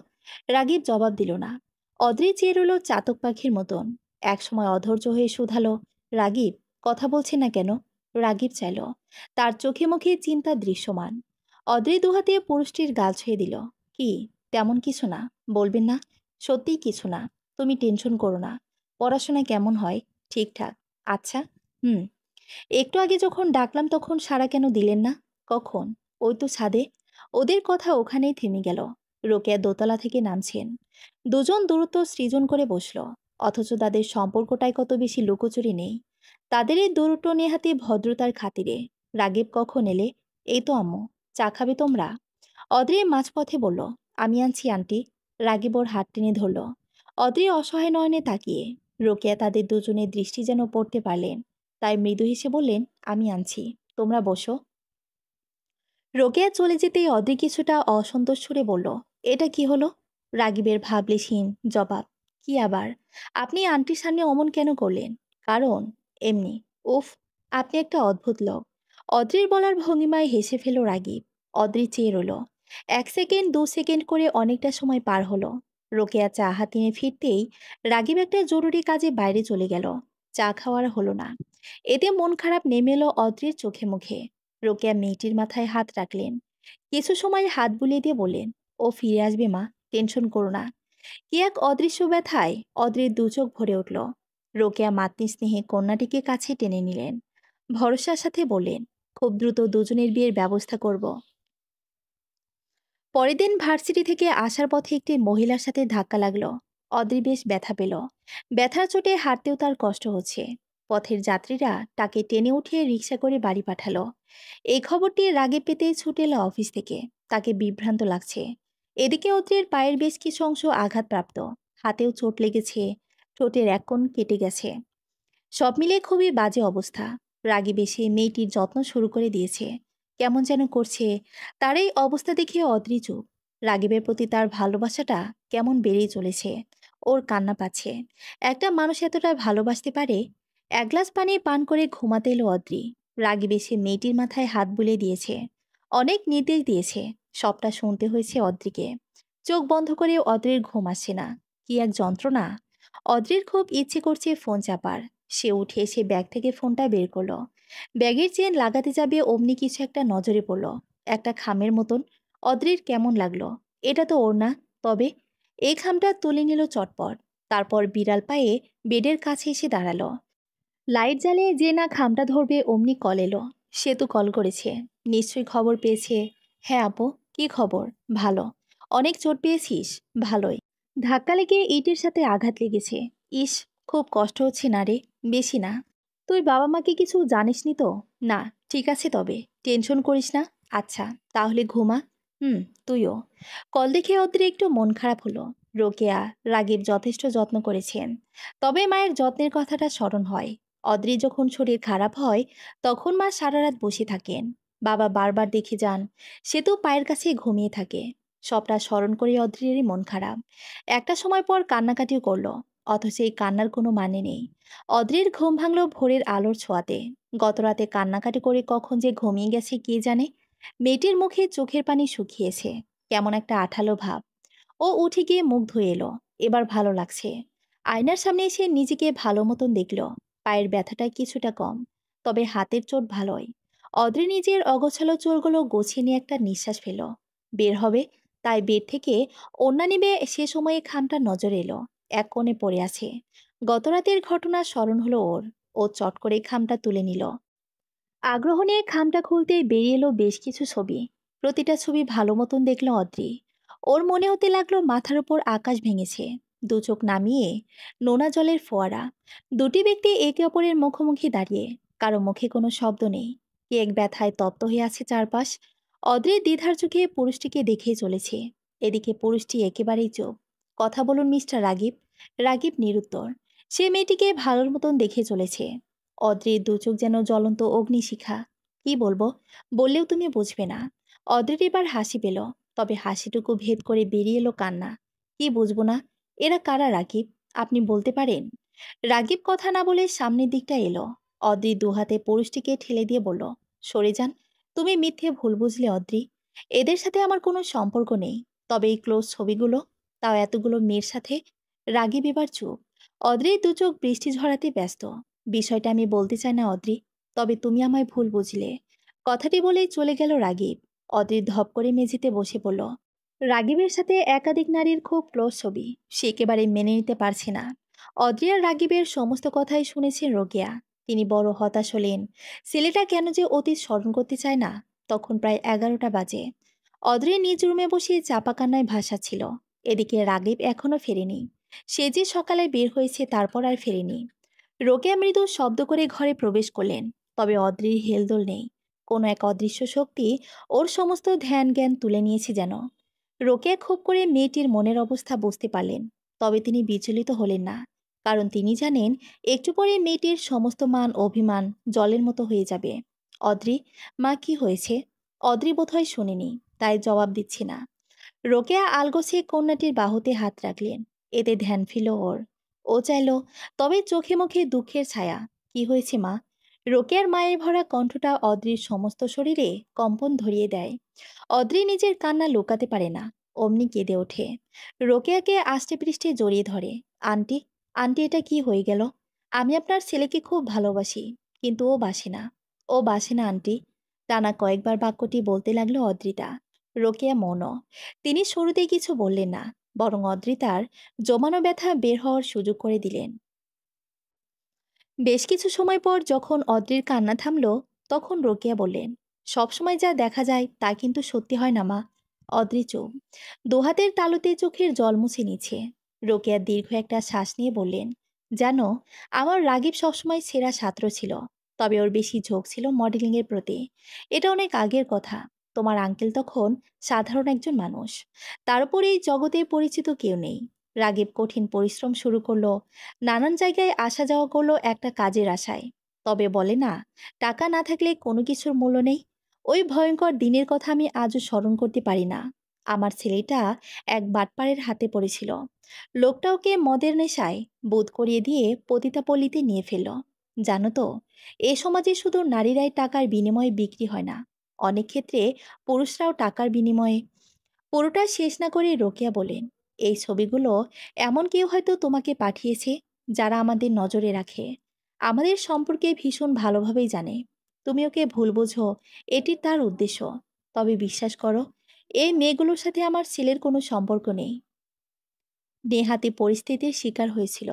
রাগীব জবাব দিল না। অদ্রি চেয়ে রইল চাতক পাখির মতন। একসময় অধৈর্য হয়ে শুধালো, রাগীব, কথা বলছে না কেন? রাগীব চাইল। তার চোখে মুখে চিন্তা দৃশ্যমান। অদ্রি দুহাতে পুরুষটির গাল ছুঁয়ে দিল। কি? তেমন কিছু না। বলবেন না? সত্যিই কিছু না। তুমি টেনশন করো না। পড়াশোনা কেমন হয়? ঠিকঠাক। আচ্ছা। হুম। একটু আগে যখন ডাকলাম তখন সাড়া কেন দিলেন না? কখন? ওই তো ছাদে। ওদের কথা ওখানেই থেমে গেল। রোকেয়া দোতলা থেকে নামছেন। দুজন দূরত্ব সৃজন করে বসল। অথচ তাদের সম্পর্কটায় কত বেশি লুকোচুরি নেই। তাদের এই দূরত্ব নেহাতি ভদ্রতার খাতিরে। রাগীব, কখন এলে? এই তো আম্মু। চা খাবে তোমরা? অদ্রি মাঝপথে বলল, আমি আনছি আন্টি। রাগীব ওর হাত টেনে ধরল। অদ্রি অসহায় নয়নে তাকিয়ে। রোকেয়া তাদের দুজনের দৃষ্টি যেন পড়তে পারলেন। তাই মৃদু হেসে বললেন, আমি আনছি, তোমরা বসো। রোকেয়া চলে যেতেই অদ্রি কিছুটা অসন্তোষ সুরে বলল, এটা কি হলো? রাগীবের ভাবলেশহীন জবাব, কি আবার? আপনি আন্টির সামনে অমন কেন করলেন? কারণ এমনি। উফ, আপনি একটা অদ্ভুত লোক। অদ্রির বলার ভঙ্গিমায় হেসে ফেল রাগীব। অদ্রি চেয়ে রইল। 1 সেকেন্ড 2 সেকেন্ড করে অনেকটা সময় পার হলো। রোকেয়া চা হাত নিয়ে ফিরতেই রাগীব একটা জরুরি কাজে বাইরে চলে গেল। চা খাওয়ার হলো না। এতে মন খারাপ নেমে এলো অদ্রির চোখে মুখে। রোকেয়া মেয়েটির মাথায় হাত রাখলেন। কিছু সময় হাত বুলিয়ে দিয়ে বললেন, ও ফিরে আসবে মা, টেনশন করো না। কি এক অদৃশ্য ব্যথায় অদ্রির দু চোখ ভরে উঠল। রোকেয়া মাতৃ স্নেহে কন্যাটিকে কাছে টেনে নিলেন। ভরসার সাথে বললেন, খুব দ্রুত দুজনের বিয়ের ব্যবস্থা করব। পরের দিন ভার্সিটি থেকে আসার পথে একটি মহিলার সাথে ধাক্কা লাগলো। অদ্রি বেশ ব্যথা পেল। ব্যথার চোটে হাঁটতেও তার কষ্ট হচ্ছে। পথের যাত্রীরা তাকে টেনে উঠিয়ে রিকশা করে বাড়ি পাঠালো। এই খবরটি রাগে পেতে ছুটে এলো অফিস থেকে। তাকে বিভ্রান্ত লাগছে। এদিকে অদ্রির পায়ের বেশ কিছু অংশ আঘাতপ্রাপ্ত। হাতেও চোট লেগেছে। ঠোঁটের এক কোণ কেটে গেছে। সব মিলিয়ে খুবই বাজে অবস্থা। রাগী বেশি মেয়েটির যত্ন শুরু করে দিয়েছে। কেমন যেন করছে। তার এই অবস্থা দেখে অদ্রি চুপ। রাগীবের প্রতি তার ভালোবাসাটা কেমন বেড়েই চলেছে। ওর কান্না পাচ্ছে। একটা মানুষ এতটা ভালোবাসতে পারে? এক গ্লাস পানি পান করে ঘুমাতে এলো অদ্রি। রাগী বেশি মেয়েটির মাথায় হাত বুলিয়ে দিয়েছে। অনেক নির্দেশ দিয়েছে। সবটা শুনতে হয়েছে অদ্রিকে। চোখ বন্ধ করে অদ্রির ঘুম আসছে না। কি এক যন্ত্রণা! অদ্রির খুব ইচ্ছে করছে ফোন চাপার। সে উঠে এসে ব্যাগ থেকে ফোনটা বের করলো। ব্যাগের চেন লাগাতে যাবে অমনি কিছু একটা নজরে পড়ল। একটা খামের মতন। অদ্রির কেমন লাগলো। এটা তো ওর না। তবে এই খামটা তুলে নিল চটপট। তারপর বিড়াল পায়ে বেডের কাছে এসে দাঁড়ালো। লাইট জ্বালিয়ে যে না খামটা ধরবে অমনি কল এলো। সে তো কল করেছে। নিশ্চয়ই খবর পেয়েছে। হ্যাঁ আপু, কি খবর? ভালো। অনেক চোট পেয়েছিস? ভালোই। ধাক্কা লেগে ইটের সাথে আঘাত লেগেছে। ইস, খুব কষ্ট হচ্ছে না রে? বেশি না। তুই বাবা মাকে কিছু জানিসনি তো? না। ঠিক আছে তবে টেনশন করিস না। আচ্ছা, তাহলে ঘুমা। হুম। তুইও। কল দেখে ওদের একটু মন খারাপ হলো। রোকেয়া, রাগীব যথেষ্ট যত্ন করেছেন। তবে মায়ের যত্নের কথাটা স্মরণ হয়। অদ্রি যখন শরীর খারাপ হয় তখন মা সারা রাত বসে থাকেন। বাবা বারবার দেখে যান। সে তো পায়ের কাছে ঘুমিয়ে থাকে। সবটা স্মরণ করে অদ্রিরই মন খারাপ। একটা সময় পর কান্নাকাটিও করলো। অথচ এই কান্নার কোনো মানে নেই। অদ্রির ঘুম ভাঙল ভোরের আলোর ছোঁয়াতে। গতরাতে কান্নাকাটি করে কখন যে ঘুমিয়ে গেছে কে জানে। মেয়েটির মুখে চোখের পানি শুকিয়েছে। কেমন একটা আঠালো ভাব। ও উঠে গিয়ে মুখ ধুয়ে এলো। এবার ভালো লাগছে। আয়নার সামনে এসে নিজেকে ভালো মতন দেখল। পায়ের ব্যথাটা কিছুটা কম। তবে হাতের চোট ভালোই। অদ্রি নিজের অগোছালো চুলগুলো গুছিয়ে নিয়ে একটা নিঃশ্বাস ফেল। বের হবে, তাই বেড থেকে ওড়না নিবে সে সময়ে খামটা নজর এলো। এক কোণে পড়ে আছে। গতরাতের ঘটনা স্মরণ হলো ওর। ও চট করে খামটা তুলে নিল। আগ্রহ নিয়ে খামটা খুলতে বেরিয়ে এলো বেশ কিছু ছবি। প্রতিটা ছবি ভালো মতন দেখল অদ্রি। ওর মনে হতে লাগলো মাথার উপর আকাশ ভেঙেছে। দু চোখ নামিয়ে নোনা জলের ফোয়ারা। দুটি ব্যক্তি একে অপরের মুখোমুখি দাঁড়িয়ে। কারো মুখে কোনো শব্দ নেই। কে এক ব্যথায় তপ্ত হয়ে আছে চারপাশ। অদ্রির দ্বিধার চোখে পুরুষটিকে দেখেই চলেছে। এদিকে পুরুষটি একেবারেই চুপ। কথা বলুন মিস্টার রাগীব। রাগীব নিরুত্তর। সে মেয়েটিকে ভালোর মতন দেখে চলেছে। অদ্রির দু চোখ যেন জ্বলন্ত অগ্নিশিখা। কি বলবো? বললেও তুমি বুঝবে না। অদ্রির এবার হাসি পেল। তবে হাসিটুকু ভেদ করে বেরিয়ে এলো কান্না। কি বুঝবো না? এরা কারা রাগীব? আপনি বলতে পারেন? রাগীব কথা না বলে সামনের দিকটা এলো। অদ্রি দুহাতে পুরুষটিকে ঠেলে দিয়ে বলল, সরে যান। তুমি মিথ্যে ভুল বুঝলে অদ্রি। এদের সাথে আমার কোনো সম্পর্ক নেই। তবে এই ক্লোজ ছবিগুলো, তাও এতগুলো মেয়ের সাথে। রাগীব এবার চুপ। অদ্রির দু চোখ বৃষ্টি ঝরাতে ব্যস্ত। বিষয়টা আমি বলতে চাই না অদ্রি। তবে তুমি আমায় ভুল বুঝলে। কথাটি বলেই চলে গেল রাগীব। অদ্রির ধপ করে মেঝেতে বসে পড়ল। রাগীবের সাথে একাধিক নারীর খুব ক্লোজ ছবি। সে একেবারে মেনে নিতে পারছে না। অদ্রি আর রাগীবের সমস্ত কথাই শুনেছেন রোকেয়া। তিনি বড় হতাশ হলেন। ছেলেটা কেন যে অতীত স্মরণ করতে চায় না। তখন প্রায় 11টা বাজে। অদ্রি নিজ রুমে বসে চাপা কান্নায় ভাসাচ্ছিল। এদিকে রাগীব এখনো ফেরেনি। সে যে সকালে বের হয়েছে তারপর আর ফেরেনি। রোকেয়া মৃদু শব্দ করে ঘরে প্রবেশ করলেন। তবে অদ্রির হেলদোল নেই। কোনো এক অদৃশ্য শক্তি ওর সমস্ত ধ্যান জ্ঞান তুলে নিয়েছে যেন। রোকেয়া খুব করে মেয়েটির মনের অবস্থা বুঝতে পারলেন। তবে তিনি বিচলিত হলেন না। কারণ তিনি জানেন একটু পরে মেয়েটির সমস্ত মান অভিমান জলের মতো হয়ে যাবে। অদ্রি, মা কি হয়েছে? অদ্রি বোধহয় শোনেনি, তাই জবাব দিচ্ছি না। রোকেয়া আলগোছে কন্যাটির বাহুতে হাত রাখলেন। এতে ধ্যান ফিল ওর। ও চাইল, তবে চোখে মুখে দুঃখের ছায়া। কি হয়েছে মা? রোকেয়ার মায়ের ভরা কণ্ঠটা অদ্রির সমস্ত শরীরে কম্পন ধরিয়ে দেয়। অদ্রি নিজের কান্না লুকাতে পারে না। অমনি কেঁদে ওঠে। রোকেয়াকে আষ্টে পৃষ্ঠে জড়িয়ে ধরে। আন্টি, আন্টি, এটা কি হয়ে গেল? আমি আপনার ছেলেকে খুব ভালোবাসি। কিন্তু ও বাসে না। ও বাসে না আন্টি। টানা কয়েকবার বাক্যটি বলতে লাগলো অদ্রিতা। রোকেয়া মৌন। তিনি শুরুতেই কিছু বললেন না। বরং অদ্রিতার জমানো ব্যথা বের হওয়ার সুযোগ করে দিলেন। বেশ কিছু সময় পর যখন অদ্রির কান্না থামল, তখন রোকেয়া বললেন, সবসময় যা দেখা যায় তা কিন্তু সত্যি হয় না মা। অদ্রি চুপ। দুহাতের তালুতে চোখের জল মুছে নিচ্ছে। রোকেয়া দীর্ঘ একটা শ্বাস নিয়ে বললেন, জানো, আমার রাগীব সবসময় সেরা ছাত্র ছিল। তবে ওর বেশি ঝোঁক ছিল মডেলিংয়ের প্রতি। এটা অনেক আগের কথা। তোমার আঙ্কেল তখন সাধারণ একজন মানুষ। তার উপরে এই জগতে পরিচিত কেউ নেই। রাগীব কঠিন পরিশ্রম শুরু করলো। নানান জায়গায় আসা যাওয়া করলো একটা কাজের আশায়। তবে বলে না, টাকা না থাকলে কোনো কিছুর মূল্য নেই। ওই ভয়ঙ্কর দিনের কথা আমি আজও স্মরণ করতে পারি না। আমার ছেলেটা এক বাটপাড়ের হাতে পড়েছিল। লোকটা ওকে মদের নেশায় বোধ করিয়ে দিয়ে পতিতাপল্লীতে নিয়ে ফেলল। জানো তো, এ সমাজে শুধু নারীরাই টাকার বিনিময়ে বিক্রি হয় না, অনেক ক্ষেত্রে পুরুষরাও টাকার বিনিময়ে। পুরোটা শেষ না করে রোকেয়া বলেন, এই ছবিগুলো এমন কেউ হয়তো তোমাকে পাঠিয়েছে, যারা আমাদের নজরে রাখে, আমাদের সম্পর্কে ভীষণ ভালোভাবেই জানে। তুমি ওকে ভুল বোঝো, এটি তার উদ্দেশ্য। তবে বিশ্বাস করো, এই মেয়েগুলোর সাথে আমার ছেলের কোনো সম্পর্ক নেই। নেহাতি পরিস্থিতির শিকার হয়েছিল।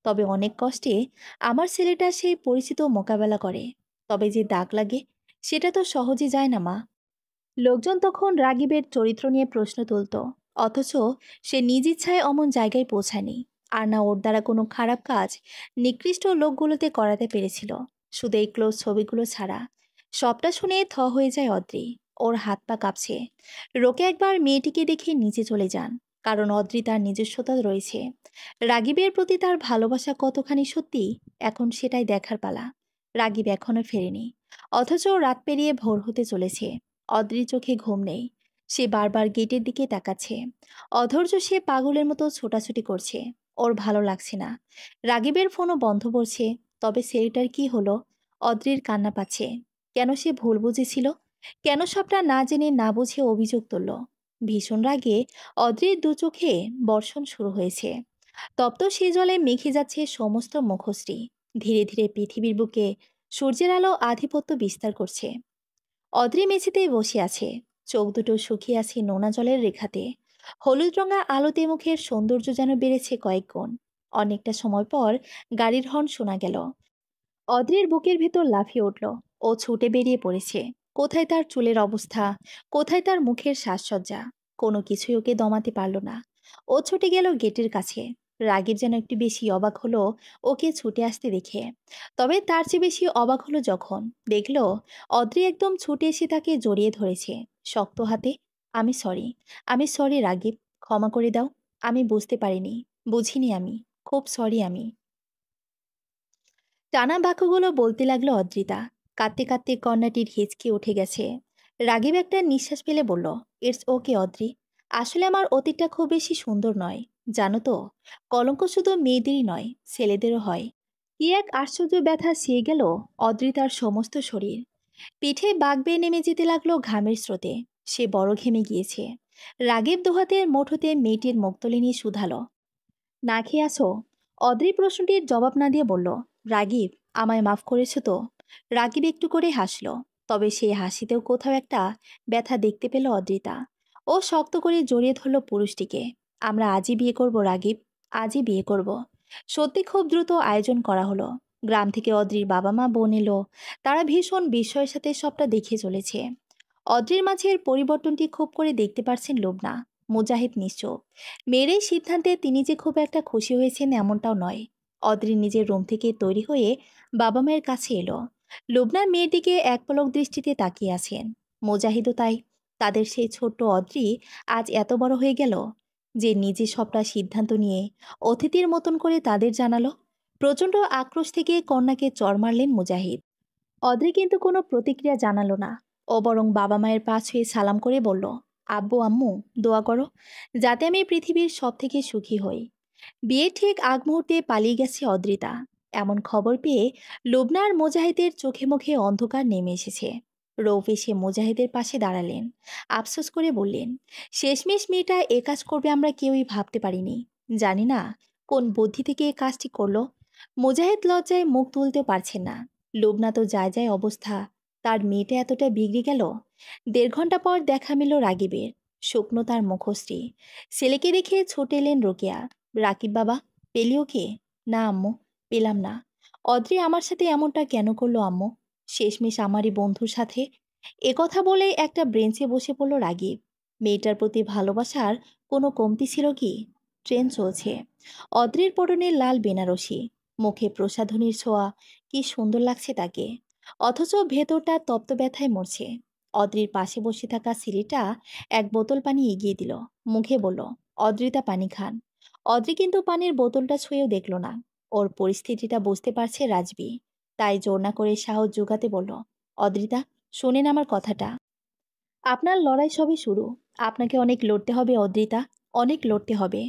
তবে অনেক কষ্টে আমার ছেলেটা সেই পরিচিত মোকাবেলা করে। তবে যে দাগ লাগে, সেটা তো সহজে যায় না মা। লোকজন তখন রাগিবের চরিত্র নিয়ে প্রশ্ন তুলত, অথচ সে নিজ ইচ্ছায় অমন জায়গায় পৌঁছায়নি। আর না ওর দ্বারা কোনো খারাপ কাজ নিকৃষ্ট লোকগুলোতে করাতে পেরেছিল। শুধু এই ক্লোজ ছবিগুলো ছাড়া। সবটা শুনে থ হয়ে যায় অদ্রি। ওর হাত পা কাঁপছে। রোকে একবার মেয়েটিকে দেখে নিচে চলে যান, কারণ অদ্রি তার নিজস্বতা রয়েছে। রাগিবের প্রতি তার ভালোবাসা কতখানি সত্যি, এখন সেটাই দেখার পালা। রাগিব এখনো ফেরেনি, অথচ রাত পেরিয়ে ভোর হতে চলেছে। অদ্রির চোখে ঘুম নেই। সে বারবার গেটের দিকে তাকাচ্ছে। অধৈর্য সে পাগলের মতো ছোটাছুটি করছে। ওর ভালো লাগছে না। রাগিবের ফোনও বন্ধ পড়ছে। তবে ছেলেটার কি হলো? অদ্রির কান্না পাচ্ছে। কেন সে ভুল বুঝেছিল? কেন সবটা না জেনে না বুঝে অভিযোগ তুলল? ভীষণ রাগে অদ্রির দু চোখে বর্ষণ শুরু হয়েছে। তপ্ত সে জলে মেখে যাচ্ছে সমস্ত মুখশ্রী। ধীরে ধীরে পৃথিবীর বুকে সূর্যের আলো আধিপত্য বিস্তার করছে। অদ্রি মেঝেতেই বসে আছে। চোখ দুটো শুকিয়ে আছে নোনা জলের রেখাতে। হলুদ রঙা আলোতে মুখের সৌন্দর্য যেন বেড়েছে কয়েক গুণ। অনেকটা সময় পর গাড়ির হর্ন শোনা গেল। অদ্রির বুকের ভেতর লাফিয়ে উঠল। ও ছুটে বেরিয়ে পড়েছে। কোথায় তার চুলের অবস্থা, কোথায় তার মুখের সাজসজ্জা, কোনো কিছুই ওকে দমাতে পারল না। ও ছুটে গেল গেটের কাছে। রাগের যেন একটু বেশি অবাক হলো ওকে ছুটে আসতে দেখে। তবে তার চেয়ে বেশি অবাক হলো যখন দেখল অদ্রি একদম ছুটে এসে তাকে জড়িয়ে ধরেছে শক্ত হাতে। আমি সরি, আমি সরি রাগিব, ক্ষমা করে দাও। আমি বুঝতে পারিনি, বুঝিনি আমি, খুব সরি আমি। টানা বাক্যগুলো বলতে লাগলো অদ্রিতা। কাঁদতে কাঁদতে কন্যাটির হিচকি উঠে গেছে। রাগিব একটা নিঃশ্বাস ফেলে বলল, ইটস ওকে অদ্রি। আসলে আমার অতীতটা খুব বেশি সুন্দর নয়। জানো তো, কলঙ্ক শুধু মেয়েদেরই নয়, ছেলেদেরও হয়। কি এক আশ্চর্য ব্যথা সেয়ে গেল অদ্রিতার সমস্ত শরীর। পিঠে বাগ বেয়ে নেমে যেতে লাগলো ঘামের স্রোতে। সে বড় ঘেমে গিয়েছে। রাগিব দুহাতের মুঠোতে মেয়েটির মুখতলি নিয়ে শুধালো, না খেয়ে আসো? অদ্রি প্রশ্নটির জবাব না দিয়ে বলল, রাগিব, আমায় মাফ করেছো তো? রাগিব একটু করে হাসল। তবে সেই হাসিতেও কোথাও একটা ব্যথা দেখতে পেল অদ্রিতা। ও শক্ত করে জড়িয়ে ধরল পুরুষটিকে। আমরা আজই বিয়ে করব রাগিব, আজই বিয়ে করব। সত্যি খুব দ্রুত আয়োজন করা হলো। গ্রাম থেকে অদ্রির বাবা মা বোন এলো। তারা ভীষণ বিস্ময়ের সাথে সবটা দেখে চলেছে। অদ্রির মাঝের পরিবর্তনটি খুব করে দেখতে পারছেন লোবনা। মুজাহিদ নিশ্চুপ। মেয়ের এই সিদ্ধান্তে তিনি যে খুব একটা খুশি হয়েছেন এমনটাও নয়। অদ্রি নিজের রুম থেকে তৈরি হয়ে বাবা মায়ের কাছে এলো। লুবনা মেয়ের দিকে এক পলক দৃষ্টিতে তাকিয়ে আছেন। মুজাহিদও তাই। তাদের সেই ছোট্ট অদ্রি আজ এত বড় হয়ে গেল যে নিজে সবটা সিদ্ধান্ত নিয়ে অতিথির মতন করে তাদের জানালো। প্রচণ্ড আক্রোশ থেকে কন্যাকে চড় মারলেন মুজাহিদ। অদ্রি কিন্তু কোনো প্রতিক্রিয়া জানালো না। ও বরং বাবা মায়ের পা ছুঁয়ে সালাম করে বলল, আব্বু আম্মু, দোয়া করো যাতে আমি পৃথিবীর সব থেকে সুখী হই। বিয়ে ঠিক আগ মুহূর্তে পালিয়ে গেছে অদ্রিতা। এমন খবর পেয়ে লুবনা আর মুজাহিদের চোখে মুখে অন্ধকার নেমে এসেছে। রৌফ এসে মুজাহিদের পাশে দাঁড়ালেন। আফসোস করে বললেন, শেষমেশ মেয়েটা এ কাজ করবে আমরা কেউই ভাবতে পারিনি। জানি না কোন বুদ্ধি থেকে এ কাজটি করলো। মুজাহিদ লজ্জায় মুখ তুলতে পারছেন না। লুবনা তো যায় যায় অবস্থা। তার মেয়েটা এতটা বিগড়ে গেল। 1.5 ঘন্টা পর দেখা মিলল রাগিবের। শুকনো তার মুখশ্রী। ছেলেকে দেখে ছুটে এলেন রোকেয়া। রাকিব বাবা, পেলি ওকে? না আম্মু, পেলাম না। অদ্রি আমার সাথে এমনটা কেন করলো আম্মু? শেষমেশ আমারই বন্ধুর সাথে। একথা বলে একটা ব্রেঞ্চে বসে পড়ল রাগিব। মেয়েটার প্রতি ভালোবাসার কোনো কমতি ছিল কি? ট্রেন চলছে। অদ্রির পরনে লাল বেনারসি, মুখে প্রসাধনীর ছোঁয়া, কি সুন্দর লাগছে তাকে। অথচ ভেতরটা তপ্ত ব্যথায় মরছে। অদ্রির পাশে বসে থাকা সিঁড়িটা এক বোতল পানি এগিয়ে দিল। মুখে বলল, অদ্রিতা পানি খান। অদ্রি কিন্তু পানির বোতলটা ছুঁয়েও দেখল না। ওর পরিস্থিতিটা বুঝতে পারছে রাজবি। তাই জোর না করে সাহস জোগাতে বলল, অদ্রিতা, শোনেন আমার কথাটা। আপনার লড়াই সবে শুরু। আপনাকে অনেক লড়তে হবে অদ্রিতা, অনেক লড়তে হবে।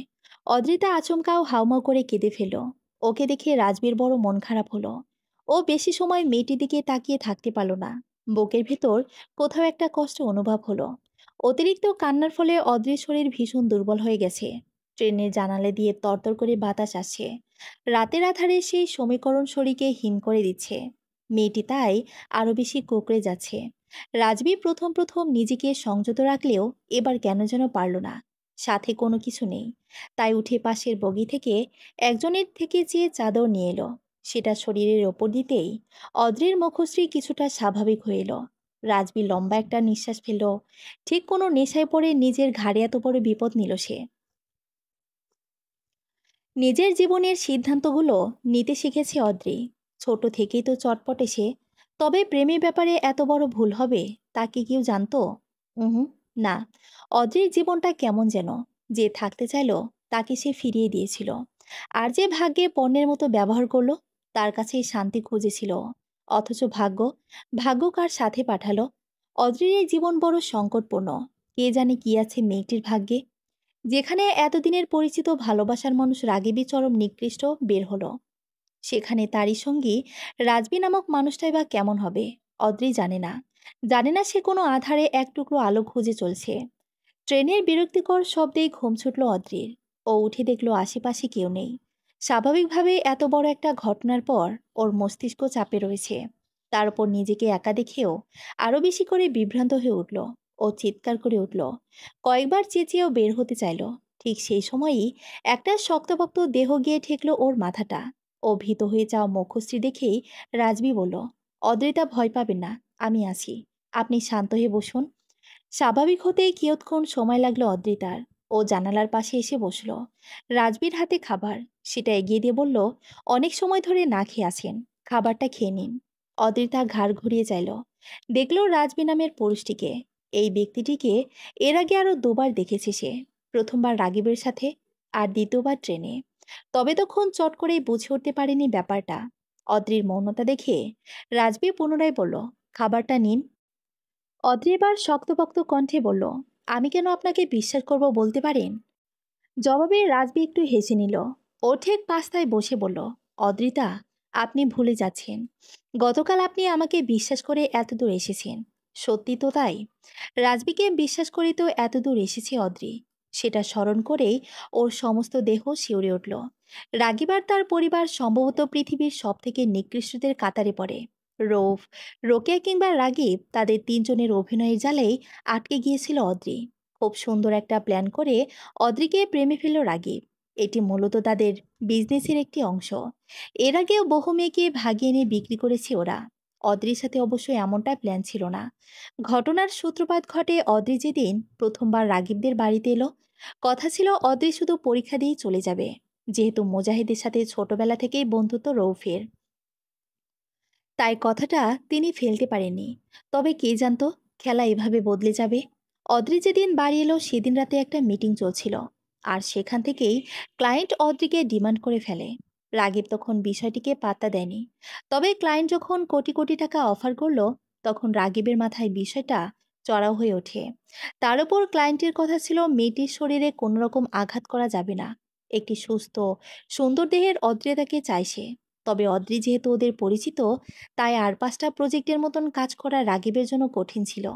অদ্রিতা আচমকাও হাউমাউ করে কেঁদে ফেলল। ওকে দেখে রাজবীর বড় মন খারাপ হলো। ও বেশি সময় মেয়েটির দিকে তাকিয়ে থাকতে পারল না। বুকের ভেতর কোথাও একটা কষ্ট অনুভব হলো। অতিরিক্ত কান্নার ফলে অদ্রির শরীর ভীষণ দুর্বল হয়ে গেছে। ট্রেনের জানালা দিয়ে তরতর করে বাতাস আসছে। রাতের আধারে সেই সমীকরণ শরীরকে হিম করে দিচ্ছে। মেয়েটি তাই আরো বেশি কুঁকড়ে যাচ্ছে। রাজবী প্রথম প্রথম নিজেকে সংযত রাখলেও এবার কেন যেন পারল না। সাথে কোনো কিছু নেই। তাই উঠে পাশের বগি থেকে একজনের থেকে চেয়ে চাদর নিয়ে এলো। সেটা শরীরের ওপর দিতেই অদ্রির মুখশ্রী কিছুটা স্বাভাবিক হয়ে এলো। রাজবী লম্বা একটা নিঃশ্বাস ফেলল। ঠিক কোনো নেশায় পড়ে নিজের ঘাড়ে এত বড় বিপদ নিল সে। নিজের জীবনের সিদ্ধান্তগুলো নিতে শিখেছে অদ্রি। ছোট থেকেই তো চটপটে সে। তবে প্রেমের ব্যাপারে এত বড় ভুল হবে তা কি কেউ জানতো? হুম, না। অদ্রির জীবনটা কেমন যেন, যে থাকতে চাইলো তাকে সে ফিরিয়ে দিয়েছিল। আর যে ভাগ্যে পণ্যের মতো ব্যবহার করলো, তার কাছেই শান্তি খুঁজেছিল। অথচ ভাগ্য কার সাথে পাঠালো? অদ্রির এই জীবন বড় সংকটপূর্ণ। কে জানে কি আছে মেয়েটির ভাগ্যে। যেখানে এতদিনের পরিচিত ভালোবাসার মানুষ রাগিবী চরম নিকৃষ্ট বের হলো, সেখানে তারই সঙ্গী রাজবি নামক মানুষটাই বা কেমন হবে? অদ্রি জানে না। জানে না সে কোনো আধারে এক টুকরো আলো খুঁজে চলছে। ট্রেনের বিরক্তিকর শব্দেই ঘুম ছুটল অদ্রির। ও উঠে দেখলো আশেপাশে কেউ নেই। স্বাভাবিকভাবে এত বড় একটা ঘটনার পর ওর মস্তিষ্ক চাপে রয়েছে। তার উপর নিজেকে একা দেখেও আরো বেশি করে বিভ্রান্ত হয়ে উঠল। ও চিৎকার করে উঠল। কয়েকবার চেঁচিয়েও বের হতে চাইল। ঠিক সেই সময়ই একটা শক্তপোক্ত দেহ গিয়ে ঠেকলো ওর মাথাটা। ও ভীত হয়ে যাওয়া মুখশ্রী দেখেই রাজবি বলল, অদ্রিতা, ভয় পাবেন না, আমি আছি। আপনি শান্ত হয়ে বসুন। স্বাভাবিক হতেই কিয়ৎক্ষণ সময় লাগলো অদ্রিতার। ও জানালার পাশে এসে বসল। রাজবীর হাতে খাবার, সেটা এগিয়ে দিয়ে বলল, অনেক সময় ধরে না খেয়ে আছেন, খাবারটা খেয়ে নিন। অদ্রিতা ঘাড় ঘুরিয়ে চাইল। দেখল রাজবী নামের পুরুষটিকে। এই ব্যক্তিটিকে এর আগে আরো দুবার দেখেছে সে। প্রথমবার রাগীবের সাথে, আর দ্বিতীয়বার ট্রেনে। তবে তখন চট করেই বুঝে উঠতে পারেনি ব্যাপারটা। অদ্রির মৌনতা দেখে রাজবী পুনরায় বলল, খাবারটা নিন। অদ্রি এবার শক্তপোক্ত কণ্ঠে বলল, আমি কেন আপনাকে বিশ্বাস করব বলতে পারেন? জবাবে রাজবী একটু হেসে নিল। ও ঠিক পাস্তায় বসে বলল, অদ্রিতা, আপনি ভুলে যাচ্ছেন। গতকাল আপনি আমাকে বিশ্বাস করে এতদূর এসেছেন। সত্যি তো তাই। রাজবীকে বিশ্বাস করে তো এতদূর এসেছে অদ্রি। সেটা স্মরণ করেই ওর সমস্ত দেহ শিউরে উঠল। রাগিবার তার পরিবার সম্ভবত পৃথিবীর সবথেকে নিকৃষ্টদের কাতারে পড়ে। রৌফ, রোকেয়া কিংবা রাগিব, তাদের তিনজনের অভিনয়ের জালেই আটকে গিয়েছিল অদ্রি। খুব সুন্দর একটা প্ল্যান করে অদ্রিকে প্রেমে ফেলল রাগিব। এটি মূলত তাদের বিজনেসের একটি অংশ। এর আগেও বহু মেয়েকে ভাগিয়ে নিয়ে বিক্রি করেছে ওরা। অদ্রির সাথে অবশ্যই এমনটা প্ল্যান ছিল না। ঘটনার সূত্রপাত ঘটে অদ্রি যেদিন প্রথমবার রাগিবদের বাড়িতে এলো। কথা ছিল অদ্রি শুধু পরীক্ষা দিয়েই চলে যাবে, যেহেতু মুজাহিদের সাথে ছোটবেলা থেকেই বন্ধুত্ব রৌফের। তাই কথাটা তিনি ফেলতে পারেননি। তবে কে জানতো খেলা এভাবে বদলে যাবে। অদ্রি যেদিন বাড়ি এলো সেদিন রাতে একটা মিটিং চলছিল। আর সেখান থেকেই ক্লায়েন্ট অদ্রিকে ডিমান্ড করে ফেলে। রাগিব তখন বিষয়টিকে পাত্তা দেয়নি। তবে ক্লায়েন্ট যখন কোটি কোটি টাকা অফার করলো, তখন রাগিবের মাথায় বিষয়টা চড়াও হয়ে ওঠে। তার উপর ক্লায়েন্টের কথা ছিল মেয়েটির শরীরে কোনো রকম আঘাত করা যাবে না। একটি সুস্থ সুন্দর দেহের অদ্রিতাকে চাইছে। তবে অদ্রি যেহেতু ওদের পরিচিত, তাই আর 5টা প্রজেক্টের মতন কাজ করা রাগিবের জন্য কঠিন ছিল।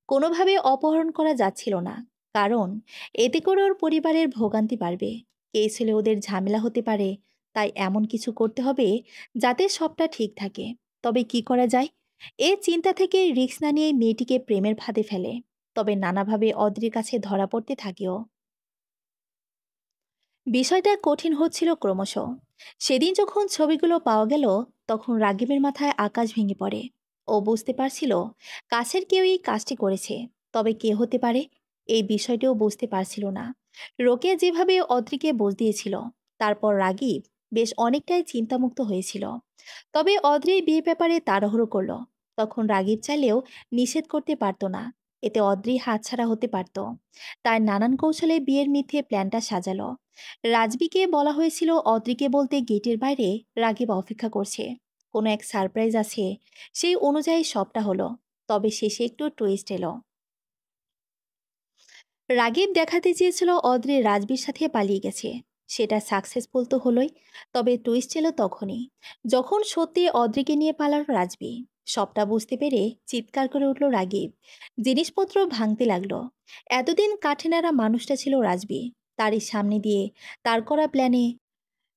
কোনোভাবে অপহরণ করা যাচ্ছিল না। কারণ এতে করে ওর পরিবারের ভোগান্তি বাড়বে। কে ছেলে ওদের ঝামেলা হতে পারে। তাই এমন কিছু করতে হবে যাতে সবটা ঠিক থাকে। তবে কি করা যায়? এ চিন্তা থেকে রিস্ক না নিয়ে মেয়েটিকে প্রেমের ফাঁদে ফেলে। তবে নানাভাবে অদ্রির কাছে ধরা পড়তে থাকেও। বিষয়টা কঠিন হচ্ছিল ক্রমশ। সেদিন যখন ছবিগুলো পাওয়া গেল, তখন রাগিবের মাথায় আকাশ ভেঙে পড়ে। ও বুঝতে পারছিল কাছের কেউ এই কাজটি করেছে। তবে কে হতে পারে, এই বিষয়টিও বুঝতে পারছিল না। রোকেয়া যেভাবে অদ্রিকে বোঝ দিয়েছিল, তারপর রাগিব বেশ অনেকটাই চিন্তামুক্ত হয়েছিল। তবে অদ্রি বিয়ে ব্যাপারে তাড়াহুড়ো করলো। তখন রাগিব চাইলেও নিষেধ করতে পারত না। এতে অদ্রি হাতছাড়া হতে পারত। তার নানান কৌশলে বিয়ের মিথ্যে প্ল্যানটা সাজালো। রাজবীকে বলা হয়েছিল অদ্রিকে বলতে গেটের বাইরে রাগিব অপেক্ষা করছে। কোনো এক সারপ্রাইজ আছে, সেই অনুযায়ী সবটা হলো। তবে শেষে একটু টুইস্ট এলো। রাগীব দেখাতে চেয়েছিল অদ্রি রাজবীর সাথে পালিয়ে গেছে, সেটা সাকসেসফুল তো হলোই। তবে টুইস্ট এলো তখনই, যখন সত্যি অদ্রিকে নিয়ে পালালো রাজবী। সবটা বুঝতে পেরে চিৎকার করে উঠল রাগীব। জিনিসপত্র ভাঙতে লাগলো। এতদিন কাঠে নাড়া মানুষটা ছিল রাজবী, তারই সামনে দিয়ে তার করা প্ল্যানে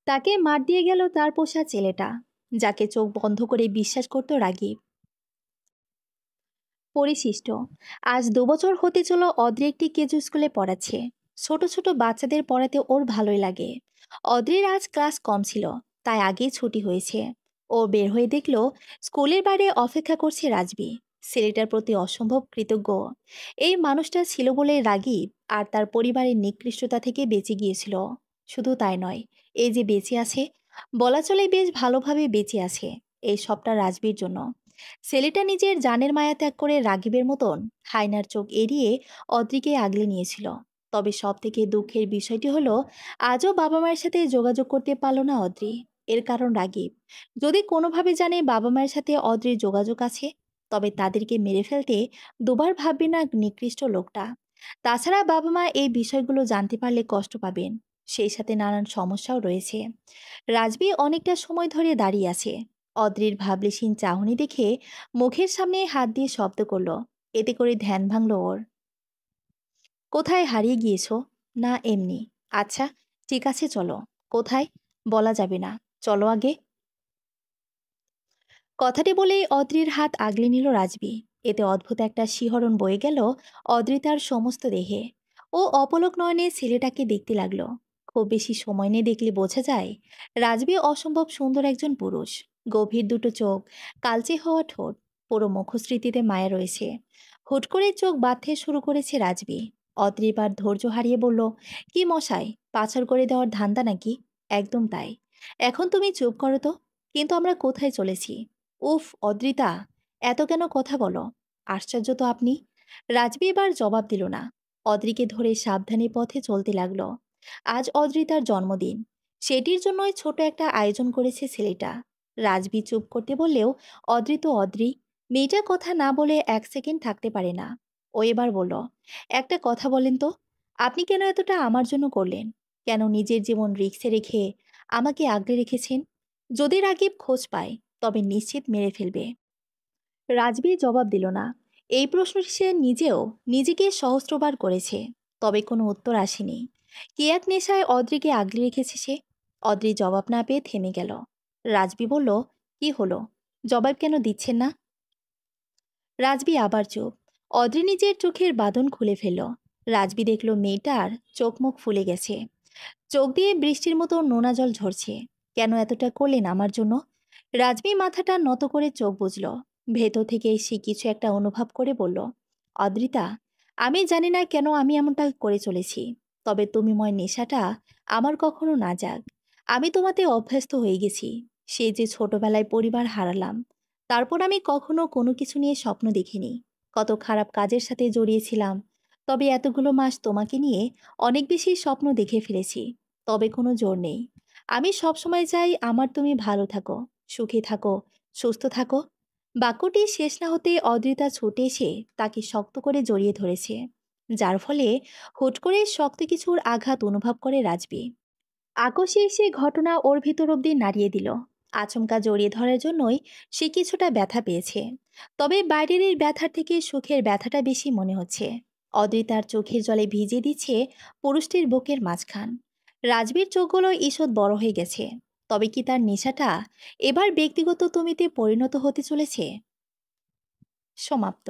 তাকে মার দিয়ে গেল তার পোষা ছেলেটা, যাকে চোখ বন্ধ করে বিশ্বাস করত রাগীব। পরিশিষ্ট। আজ ২ বছর হতে চলো অদ্রি একটি কেজু স্কুলে পড়াচ্ছে। ছোট ছোট বাচ্চাদের পড়াতে ওর ভালোই লাগে। অদ্রির আজ ক্লাস কম ছিল, তাই আগেই ছুটি হয়েছে। ও বের হয়ে দেখলো স্কুলের বাইরে অপেক্ষা করছে রাজবী। ছেলেটার প্রতি অসম্ভব কৃতজ্ঞ। এই মানুষটা ছিল বলে রাগীব আর তার পরিবারের নিকৃষ্টতা থেকে বেঁচে গিয়েছিল। শুধু তাই নয়, এই যে বেঁচে আছে, বলা চলে বেশ ভালোভাবে বেঁচে আছে, এই সবটা রাজবীর জন্য। ছেলেটা নিজের জানের মায়া ত্যাগ করে রাগীবের মতন হায়নার চোখ এড়িয়ে অদ্রিকে আগলে নিয়েছিল। তবে সব থেকে দুঃখের বিষয়টি হলো, আজও বাবা মায়ের সাথে যোগাযোগ করতে পারল না অদ্রি। এর কারণ রাগীব। যদি কোনোভাবে জানে বাবা মায়ের সাথে অদ্রির যোগাযোগ আছে, তবে তাদেরকে মেরে ফেলতে দুবার ভাববে না নিকৃষ্ট লোকটা। তাছাড়া বাবা মা এই বিষয়গুলো জানতে পারলে কষ্ট পাবেন। সেই সাথে নানান সমস্যাও রয়েছে। রাজবী অনেকটা সময় ধরে দাঁড়িয়ে আছে। অদ্রির ভাবলেশীন চাহনি দেখে মুখের সামনে হাত দিয়ে শব্দ করল। এতে করে ধ্যান ভাঙল ওর। কোথায় হারিয়ে গিয়েছো? না এমনি। আচ্ছা, ঠিক আছে চলো। কোথায়? বলা যাবে না। চলো আগে। কথাটি বলেই অদ্রির হাত আগলে নিল রাজবী। এতে অদ্ভুত একটা শিহরণ বয়ে গেল অদ্রিতার সমস্ত দেহে। ও অপলক নয়নে ছেলেটাকে দেখতে লাগলো। খুব বেশি সময় নিয়ে দেখলে বোঝা যায়, রাজবী অসম্ভব সুন্দর একজন পুরুষ। গভীর দুটো চোখ, কালচে হওয়া ঠোঁট, পুরো মুখশ্রীতিতে মায়া রয়েছে। হুট করে চোখ বাঁধতে শুরু করেছে রাজবী। অদ্রিবার ধৈর্য হারিয়ে বলল, কি মশাই, পাচার করে দেওয়ার ধান্দা নাকি? একদম তাই। এখন তুমি চুপ করো তো। কিন্তু আমরা কোথায় চলেছি? উফ অদ্রিতা, এত কেন কথা বলো? আশ্চর্য তো আপনি। রাজবী এবার জবাব দিল না। অদ্রিকে ধরে সাবধানে পথে চলতে লাগলো। আজ অদ্রিতার জন্মদিন। সেটির জন্যই ছোট একটা আয়োজন করেছে ছেলেটা। রাজবী চুপ করতে বললেও অদ্রি মেয়েটা কথা না বলে ১ সেকেন্ড থাকতে পারে না। ও এবার বলল, একটা কথা বলেন তো, আপনি কেন এতটা আমার জন্য করলেন? কেন নিজের জীবন রিস্কে রেখে আমাকে আগলে রেখেছেন? যদি রাগীব খোঁজ পায়, তবে নিশ্চিত মেরে ফেলবে। রাজবী জবাব দিল না। এই প্রশ্ন সে নিজেও নিজেকে সহস্রবার করেছে, তবে কোনো উত্তর আসেনি। কি এক নেশায় অদ্রিকে আগলে রেখেছে সে। অদ্রি জবাব না পেয়ে থেমে গেল। রাজবী বলল, কি হলো? জবাব কেন দিচ্ছেন না? রাজবী আবার চুপ। অদ্রি নিজের চোখের বাঁধন খুলে ফেলল। রাজবী দেখল মেয়েটার চোখ মুখ ফুলে গেছে। চোখ দিয়ে বৃষ্টির মতো নোনা জল ঝরছে। কেন এতটা করলেন আমার জন্য? রাজবী মাথাটা নত করে চোখ বুজল। ভেতর থেকে সে কিছু একটা অনুভব করে বলল, অদ্রিতা, আমি জানি না কেন আমি এমনটা করে চলেছি। তবে তুমিময় নেশাটা আমার কখনো না যাক। আমি তোমাতে অভ্যস্ত হয়ে গেছি। সেই যে ছোটবেলায় পরিবার হারালাম, তারপর আমি কখনো কোনো কিছু নিয়ে স্বপ্ন দেখিনি। কত খারাপ কাজের সাথে জড়িয়েছিলাম। তবে এতগুলো মাস তোমাকে নিয়ে অনেক বেশি স্বপ্ন দেখে ফেলেছি। তবে কোনো জোর নেই। আমি সবসময় চাই আমার তুমি ভালো থাকো, সুখী থাকো, সুস্থ থাকো। বাক্যটি শেষ না হতে অদ্রিতা ছুটে এসে তাকে শক্ত করে জড়িয়ে ধরেছে, যার ফলে হুট করে শক্ত কিছুর আঘাত অনুভব করে রাজবী। আকস্মিক সে ঘটনা ওর ভিতর অব্দি নাড়িয়ে দিল। আচমকা জড়িয়ে ধরার জন্যই সে কিছুটা ব্যথা পেয়েছে। তবে বাইরের এই ব্যথার থেকে সুখের ব্যথাটা বেশি মনে হচ্ছে। অদ্রিতার চোখের জলে ভিজিয়ে দিচ্ছে পুরুষটির বুকের মাঝখান। রাজবীর চোখগুলো ঈষৎ বড় হয়ে গেছে। তবে কি তার নেশাটা এবার ব্যক্তিগত তুমিতে পরিণত হতে চলেছে? সমাপ্ত।